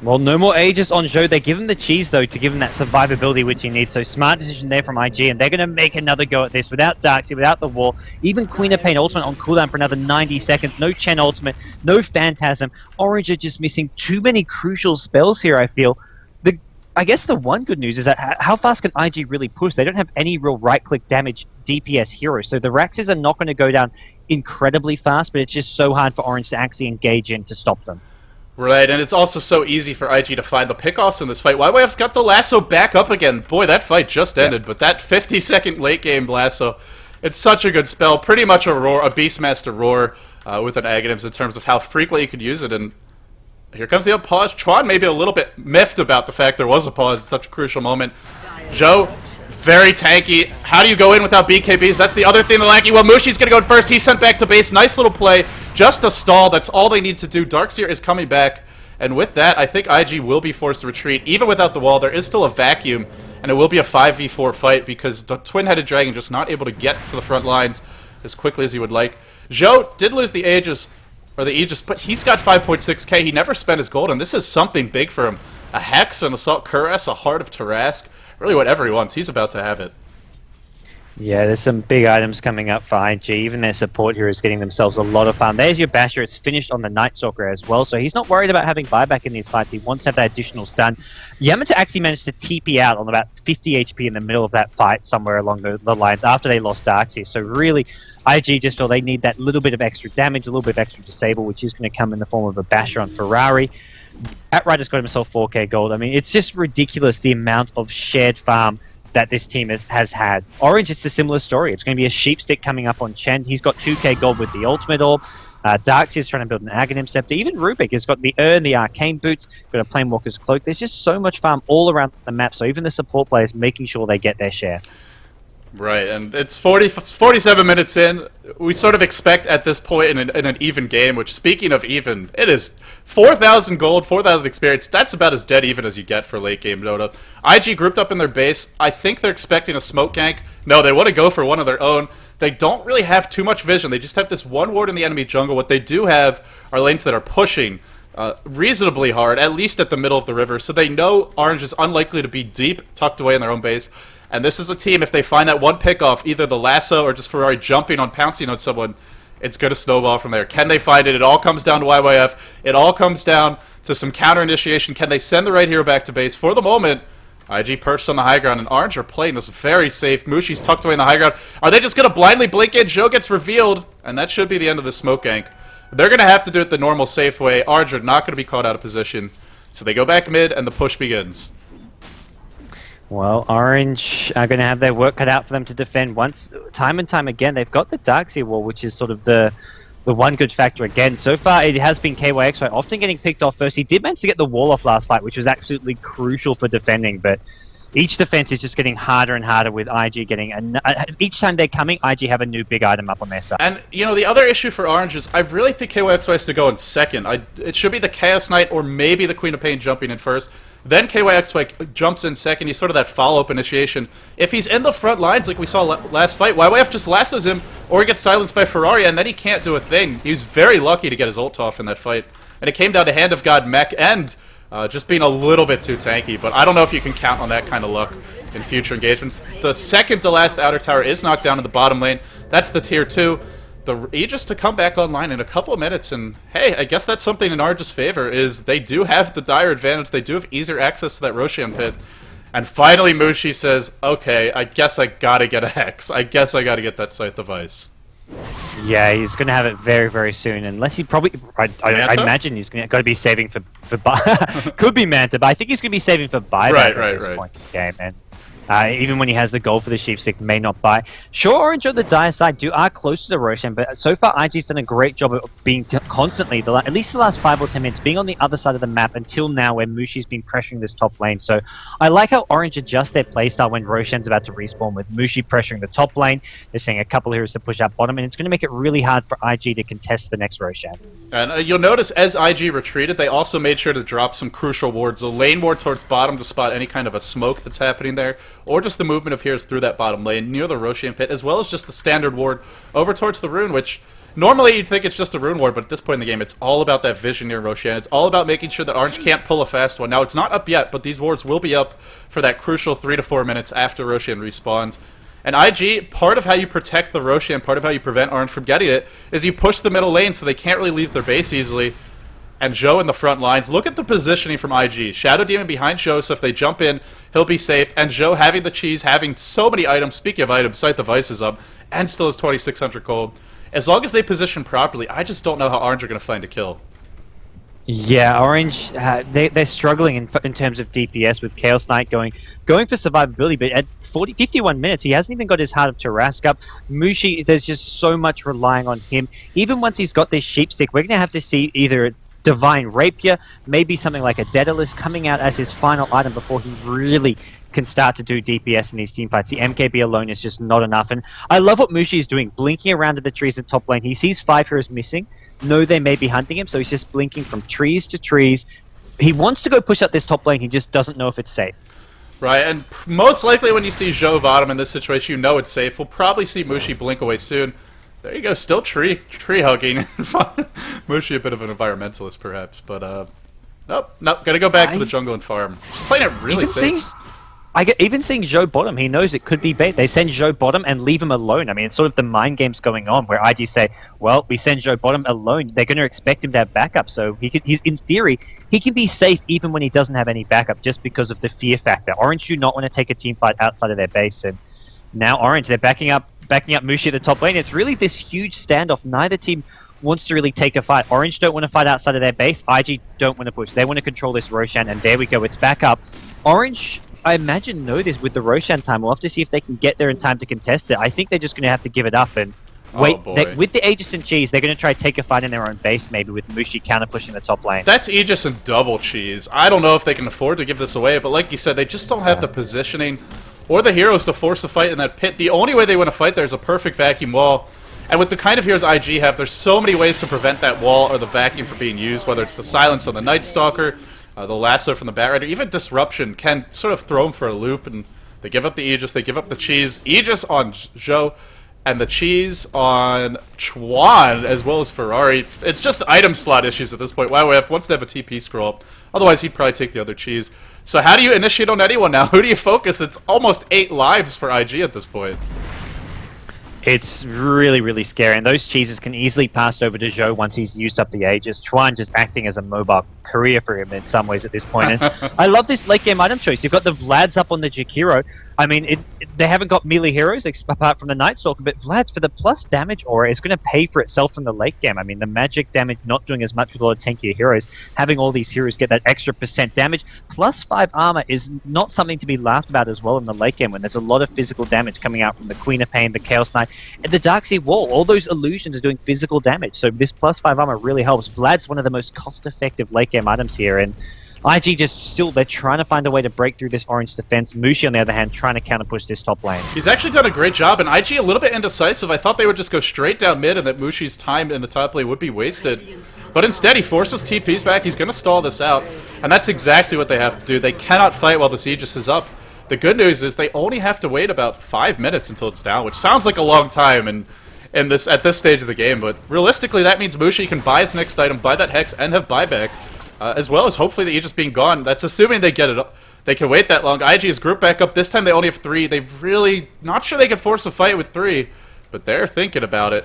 Well, no more Aegis on Zhou. They give him the cheese, though, to give him that survivability which he needs. So smart decision there from IG, and they're going to make another go at this without Darkseer, without the wall. Even Queen of Pain ultimate on cooldown for another 90 seconds. No Chen ultimate, no Phantasm. Orange are just missing too many crucial spells here, I feel. I guess the one good news is that how fast can IG really push? They don't have any real right-click damage DPS heroes, so the Raxes are not going to go down incredibly fast, but it's just so hard for Orange to actually engage in to stop them. Right, and it's also so easy for IG to find the pickoffs in this fight. YYF's got the lasso back up again. Boy, that fight just ended, but that 50-second late-game lasso, it's such a good spell. Pretty much a roar, a Beastmaster roar with an Aghanims in terms of how frequently you could use it. And here comes the pause. Chuan maybe a little bit miffed about the fact there was a pause at such a crucial moment. Zhou, very tanky. How do you go in without BKBs? That's the other thing they're lacking. Well, Mushi's going to go in first. He's sent back to base. Nice little play. Just a stall. That's all they need to do. Darkseer is coming back. And with that, I think IG will be forced to retreat. Even without the wall, there is still a vacuum. And it will be a 5v4 fight because the Twin-Headed Dragon just not able to get to the front lines as quickly as he would like. Zhou did lose the Aegis, but he's got 5.6k. He never spent his gold, and this is something big for him. A Hex, an Assault Cuirass, a Heart of Tarask. Really whatever he wants, he's about to have it. Yeah, there's some big items coming up for IG. Even their support here is getting themselves a lot of fun. There's your Basher. It's finished on the Night Stalker as well, so he's not worried about having buyback in these fights. He wants to have that additional stun. Yamato actually managed to TP out on about 50 HP in the middle of that fight somewhere along the lines after they lost Darkseer. So really, IG just feel they need that little bit of extra damage, a little bit of extra disable, which is going to come in the form of a Basher on Ferrari. Outright just got himself 4k gold. I mean, it's just ridiculous the amount of shared farm that this team has had. Orange, it's a similar story. It's going to be a Sheepstick coming up on Chen. He's got 2k gold with the Ultimate Orb. Darkseer's trying to build an Aghanim Scepter. Even Rubik has got the Urn, the Arcane Boots, got a Planewalker's Cloak. There's just so much farm all around the map, so even the support players making sure they get their share. Right, and it's 47 minutes in. We sort of expect at this point in an even game, which, speaking of even, it is 4,000 gold, 4,000 experience. That's about as dead even as you get for late game Dota. IG grouped up in their base. I think they're expecting a smoke gank. No, they want to go for one of their own. They don't really have too much vision. They just have this one ward in the enemy jungle. What they do have are lanes that are pushing reasonably hard, at least at the middle of the river, so they know Orange is unlikely to be deep, tucked away in their own base. And this is a team, if they find that one pick-off, either the lasso or just Ferrari jumping on, pouncing on someone, it's going to snowball from there. Can they find it? It all comes down to YYF. It all comes down to some counter-initiation. Can they send the right hero back to base? For the moment, IG perched on the high ground, and Orange are playing this very safe. Mushi's tucked away in the high ground. Are they just going to blindly blink in? Zhou gets revealed, and that should be the end of the smoke gank. They're going to have to do it the normal, safe way. Orange are not going to be caught out of position. So they go back mid, and the push begins. Well, Orange are going to have their work cut out for them to defend time and time again. They've got the Darkseer wall, which is sort of the one good factor again. So far, it has been KYXY often getting picked off first. He did manage to get the wall off last fight, which was absolutely crucial for defending, but each defense is just getting harder and harder with IG getting... each time they're coming, IG have a new big item up on their side. And, you know, the other issue for Orange is I really think KYXY has to go in second. It should be the Chaos Knight or maybe the Queen of Pain jumping in first. Then KYXY jumps in second. He's sort of that follow-up initiation. If he's in the front lines like we saw last fight, YYF just lassos him or he gets silenced by Ferrari and then he can't do a thing. He was very lucky to get his ult off in that fight. And it came down to Hand of God mech and just being a little bit too tanky. But I don't know if you can count on that kind of luck in future engagements. The second to last outer tower is knocked down in the bottom lane. That's the tier 2. The Aegis to come back online in a couple of minutes, and hey, I guess that's something in Orange's favor, is they do have the dire advantage. They do have easier access to that Roshan pit. And finally Mushi says, okay, I guess I gotta get a Hex. I guess I gotta get that Scythe of Ice. Yeah, he's going to have it very, very soon. Unless he probably... I imagine he's got to be saving for could be Manta, but I think he's going to be saving for buyback at this point in the game. And even when he has the gold for the Sheepstick, may not buy. Sure, Orange on the dire side are close to the Roshan, but so far IG's done a great job of being constantly, at least the last 5 or 10 minutes, being on the other side of the map until now where Mushi's been pressuring this top lane. So I like how Orange adjust their playstyle when Roshan's about to respawn, with Mushi pressuring the top lane. They're seeing a couple of heroes to push out bottom, and it's going to make it really hard for IG to contest the next Roshan. And you'll notice as IG retreated, they also made sure to drop some crucial wards. A lane ward towards bottom to spot any kind of a smoke that's happening there, or just the movement of heroes through that bottom lane near the Roshan pit, as well as just the standard ward over towards the rune, which normally you'd think it's just a rune ward, but at this point in the game, it's all about that vision near Roshan. It's all about making sure that Orange can't pull a fast one. Now, it's not up yet, but these wards will be up for that crucial 3 to 4 minutes after Roshan respawns. And IG, part of how you protect the Roshan, part of how you prevent Orange from getting it, is you push the middle lane so they can't really leave their base easily. And Zhou in the front lines. Look at the positioning from IG. Shadow Demon behind Zhou, so if they jump in, he'll be safe. And Zhou having the cheese, having so many items. Speaking of items, Scythe of Ice is up, and still has 2,600 gold. As long as they position properly, I just don't know how Orange are going to find a kill. Yeah, Orange, they're struggling in terms of DPS, with Chaos Knight going for survivability, but at 51 minutes, he hasn't even got his Heart of Tarrasque up. Mushi, there's just so much relying on him. Even once he's got this Sheepstick, we're going to have to see either Divine Rapier, maybe something like a Daedalus coming out as his final item before he really can start to do DPS in these teamfights. The MKB alone is just not enough, and I love what Mushi is doing, blinking around at the trees in top lane. He sees 5 heroes missing, know they may be hunting him, so he's just blinking from trees to trees. He wants to go push up this top lane, he just doesn't know if it's safe. Right, and most likely when you see Zhou bottom in this situation, you know it's safe. We'll probably see Mushi blink away soon. There you go, still tree hugging. Mushi a bit of an environmentalist, perhaps, but nope, gotta go back to the jungle and farm. Just playing it really safe. Even seeing Zhou bottom, he knows it could be bait. They send Zhou bottom and leave him alone. I mean, it's sort of the mind games going on, where IG say, well, we send Zhou bottom alone. They're going to expect him to have backup, so he's in theory, he can be safe even when he doesn't have any backup, just because of the fear factor. Orange do not want to take a team fight outside of their base, and now Orange, they're backing up Mushi at the top lane. It's really this huge standoff. Neither team wants to really take a fight. Orange don't want to fight outside of their base. IG don't want to push. They want to control this Roshan, and there we go. It's back up. Orange, I imagine, know this with the Roshan time. We'll have to see if they can get there in time to contest it. I think they're just going to have to give it up and wait. With the Aegis and Cheese, they're going to try to take a fight in their own base, maybe with Mushi counter-pushing the top lane. That's Aegis and double Cheese. I don't know if they can afford to give this away, but like you said, they just don't have the positioning or the heroes to force a fight in that pit. The only way they want to fight there is a perfect vacuum wall. And with the kind of heroes IG have, there's so many ways to prevent that wall or the vacuum from being used, whether it's the silence on the Night Stalker, the lasso from the Batrider, even Disruption can sort of throw them for a loop, and they give up the Aegis, they give up the Cheese. Aegis on Zhou, and the Cheese on Chuan, as well as Ferrari. It's just item slot issues at this point. YYF wants to have a TP scroll up, otherwise he'd probably take the other Cheese. So how do you initiate on anyone now? Who do you focus? It's almost 8 lives for IG at this point. It's really, really scary, and those cheeses can easily pass over to Zhou once he's used up the Aegis. Chuan just acting as a mobile career for him in some ways at this point. And I love this late game item choice. You've got the Vlads up on the Jakiro. I mean, they haven't got melee heroes apart from the Night Stalker, but Vlad's for the plus damage aura is going to pay for itself in the late game. I mean, the magic damage not doing as much with a lot of tankier heroes. Having all these heroes get that extra % damage, plus 5 armor is not something to be laughed about as well in the late game when there's a lot of physical damage coming out from the Queen of Pain, the Chaos Knight, and the Darkseid Wall. All those illusions are doing physical damage, so this plus 5 armor really helps. Vlad's one of the most cost-effective late game items here, and IG they're trying to find a way to break through this Orange defense. Mushi, on the other hand, trying to counter-push this top lane. He's actually done a great job, and IG a little bit indecisive. I thought they would just go straight down mid and that Mushi's time in the top lane would be wasted. But instead, he forces TPs back. He's going to stall this out, and that's exactly what they have to do. They cannot fight while the Aegis is up. The good news is they only have to wait about 5 minutes until it's down, which sounds like a long time at this stage of the game, but realistically, that means Mushi can buy his next item, buy that Hex, and have buyback. As well as hopefully the Aegis being gone. That's assuming they get they can wait that long. IG is grouped back up. This time they only have 3. They're really not sure they can force a fight with 3, but they're thinking about it.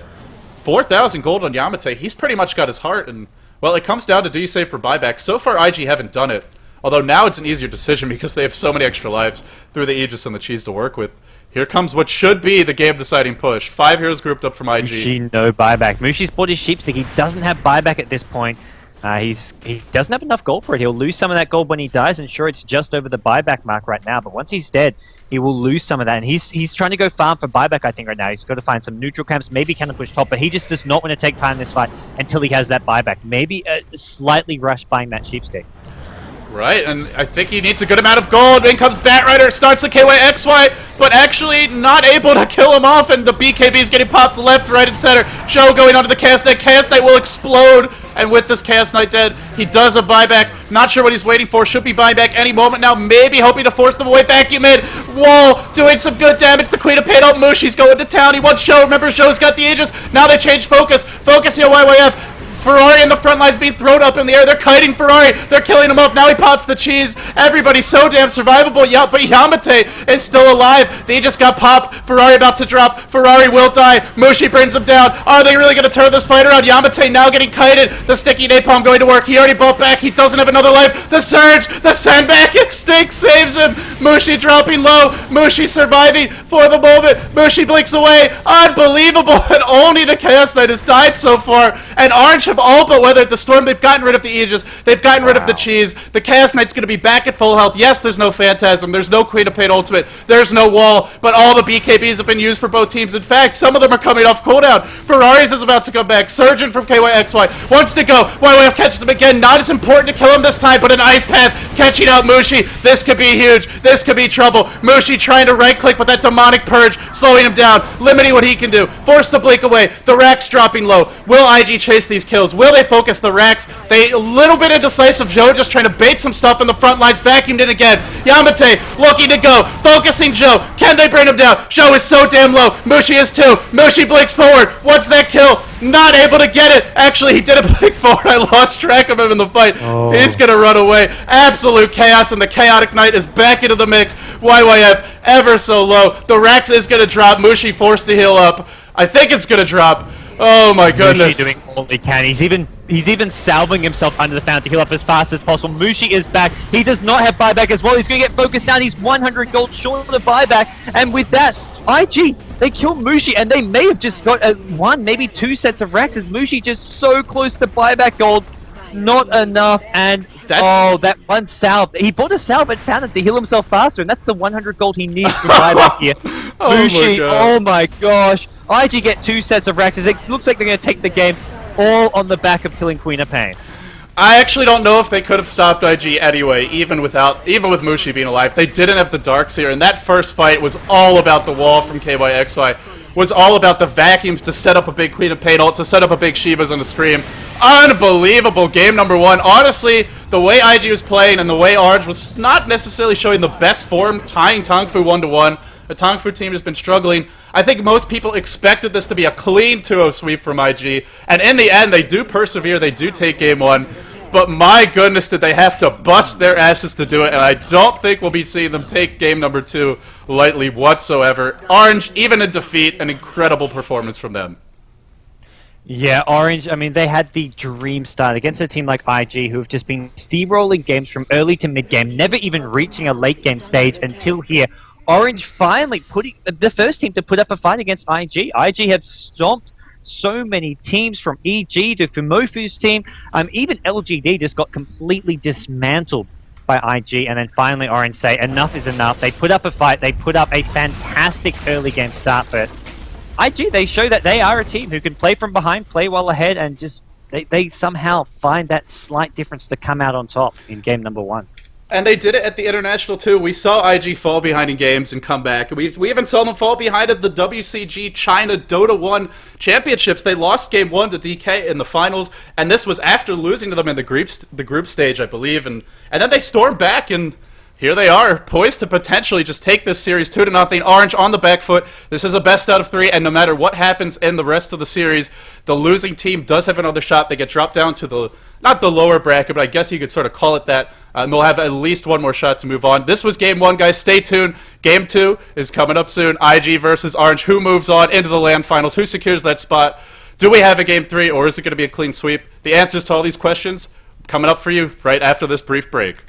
4,000 gold on Yamate. He's pretty much got his heart, and, well, it comes down to do you save for buyback. So far, IG haven't done it. Although now it's an easier decision because they have so many extra lives through the Aegis and the Cheese to work with. Here comes what should be the game-deciding push. 5 heroes grouped up from IG. Mushi, no buyback. Mushi's bought his sheepstick. He doesn't have buyback at this point. He doesn't have enough gold for it. He'll lose some of that gold when he dies, and sure, it's just over the buyback mark right now. But once he's dead, he will lose some of that, and he's trying to go farm for buyback, I think, right now. He's got to find some neutral camps, maybe can push top, but he just does not want to take part in this fight until he has that buyback. Maybe slightly rush buying that sheepstick. Right, and I think he needs a good amount of gold. In comes Batrider, starts the KYXY, but actually not able to kill him off, and the BKB is getting popped left, right, and center. Joe going onto the Chaos Knight. Chaos Knight will explode, and with this Chaos Knight dead, he does a buyback. Not sure what he's waiting for. Should be buying back any moment now. Maybe hoping to force them away. Vacuum in. Wall doing some good damage. The Queen of Pain out. Mushi's going to town. He wants Joe. Remember, Joe's got the Aegis. Now they change focus. Focus here, YYF. Ferrari in the front line's being thrown up in the air. They're kiting Ferrari. They're killing him off. Now he pops the cheese. Everybody's so damn survivable. Yeah, but Yamate is still alive. They just got popped. Ferrari about to drop. Ferrari will die. Mushi brings him down. Are they really going to turn this fight around? Yamate now getting kited. The sticky napalm going to work. He already bought back. He doesn't have another life. The surge. The sandbag extinct saves him. Mushi dropping low. Mushi surviving for the moment. Mushi blinks away. Unbelievable. And only the Chaos Knight has died so far. And Orange have all but weathered the storm. They've gotten rid of the Aegis. They've gotten rid of the cheese. The Chaos Knight's going to be back at full health. Yes, there's no Phantasm. There's no Queen of Pain ultimate. There's no wall. But all the BKBs have been used for both teams. In fact, some of them are coming off cooldown. Ferraris is about to come back. Surgeon from KYXY wants to go. YYF catches him again. Not as important to kill him this time, but an Ice Path catching out Mushi. This could be huge. This could be trouble. Mushi trying to right-click, but that demonic purge slowing him down, limiting what he can do. Forced to blink away. The Rack's dropping low. Will IG chase these kills? Will they focus the Racks? They a little bit of Decisive. Joe just trying to bait some stuff in the front lines. Vacuumed in again. Yamate looking to go. Focusing Joe. Can they bring him down? Joe is so damn low. Mushi is too. Mushi blinks forward. What's that kill? Not able to get it. Actually, he did a blink forward. I lost track of him in the fight. Oh. He's going to run away. Absolute chaos, and the Chaotic Knight is back into the mix. YYF ever so low. The Rax is going to drop. Mushi forced to heal up. I think it's going to drop. Oh my goodness. Mushi doing all he can. He's even salving himself under the fountain to heal up as fast as possible. Mushi is back. He does not have buyback as well. He's going to get focused down. He's 100 gold short of the buyback. And with that, IG, they kill Mushi, and they may have just got one, maybe 2 sets of racks as Mushi just so close to buyback gold. Not enough, and that one salve. He bought a salve and found it to heal himself faster, and that's the 100 gold he needs for buyback here. Mushi, oh my gosh. IG get 2 sets of racks. It looks like they're going to take the game all on the back of killing Queen of Pain. I actually don't know if they could have stopped IG anyway, even with Mushi being alive. They didn't have the Darks here, and that first fight was all about the wall from KYXY. Was all about the vacuums to set up a big Queen of Pain ult, to set up a big Shivas and a Scream. Unbelievable game number 1. Honestly, the way IG was playing and the way Orange was not necessarily showing the best form, tying Tongfu 1-1. The Tongfu team has been struggling. I think most people expected this to be a clean 2-0 sweep from IG, and in the end, they do persevere, they do take game 1, but my goodness, did they have to bust their asses to do it, and I don't think we'll be seeing them take game number 2 lightly whatsoever. Orange, even in defeat, an incredible performance from them. Yeah, Orange, I mean, they had the dream start against a team like IG, who have just been steamrolling games from early to mid-game, never even reaching a late-game stage until here. Orange finally putting the first team to put up a fight against IG. IG have stomped so many teams from EG to Fumofu's team. Even LGD just got completely dismantled by IG, and then finally Orange say enough is enough. They put up a fight. They put up a fantastic early game start, but IG, they show that they are a team who can play from behind, play well ahead, and just they somehow find that slight difference to come out on top in game number 1. And they did it at the International, too. We saw IG fall behind in games and come back. We even saw them fall behind at the WCG China Dota 1 Championships. They lost Game 1 to DK in the finals, and this was after losing to them in the group stage, I believe. And then they stormed back, and here they are, poised to potentially just take this series 2-0. Orange on the back foot. This is a best out of 3, and no matter what happens in the rest of the series, the losing team does have another shot. They get dropped down to the, not the lower bracket, but I guess you could sort of call it that. And they'll have at least one more shot to move on. This was Game 1, guys. Stay tuned. Game 2 is coming up soon. IG versus Orange. Who moves on into the LAN finals? Who secures that spot? Do we have a Game 3, or is it going to be a clean sweep? The answers to all these questions coming up for you right after this brief break.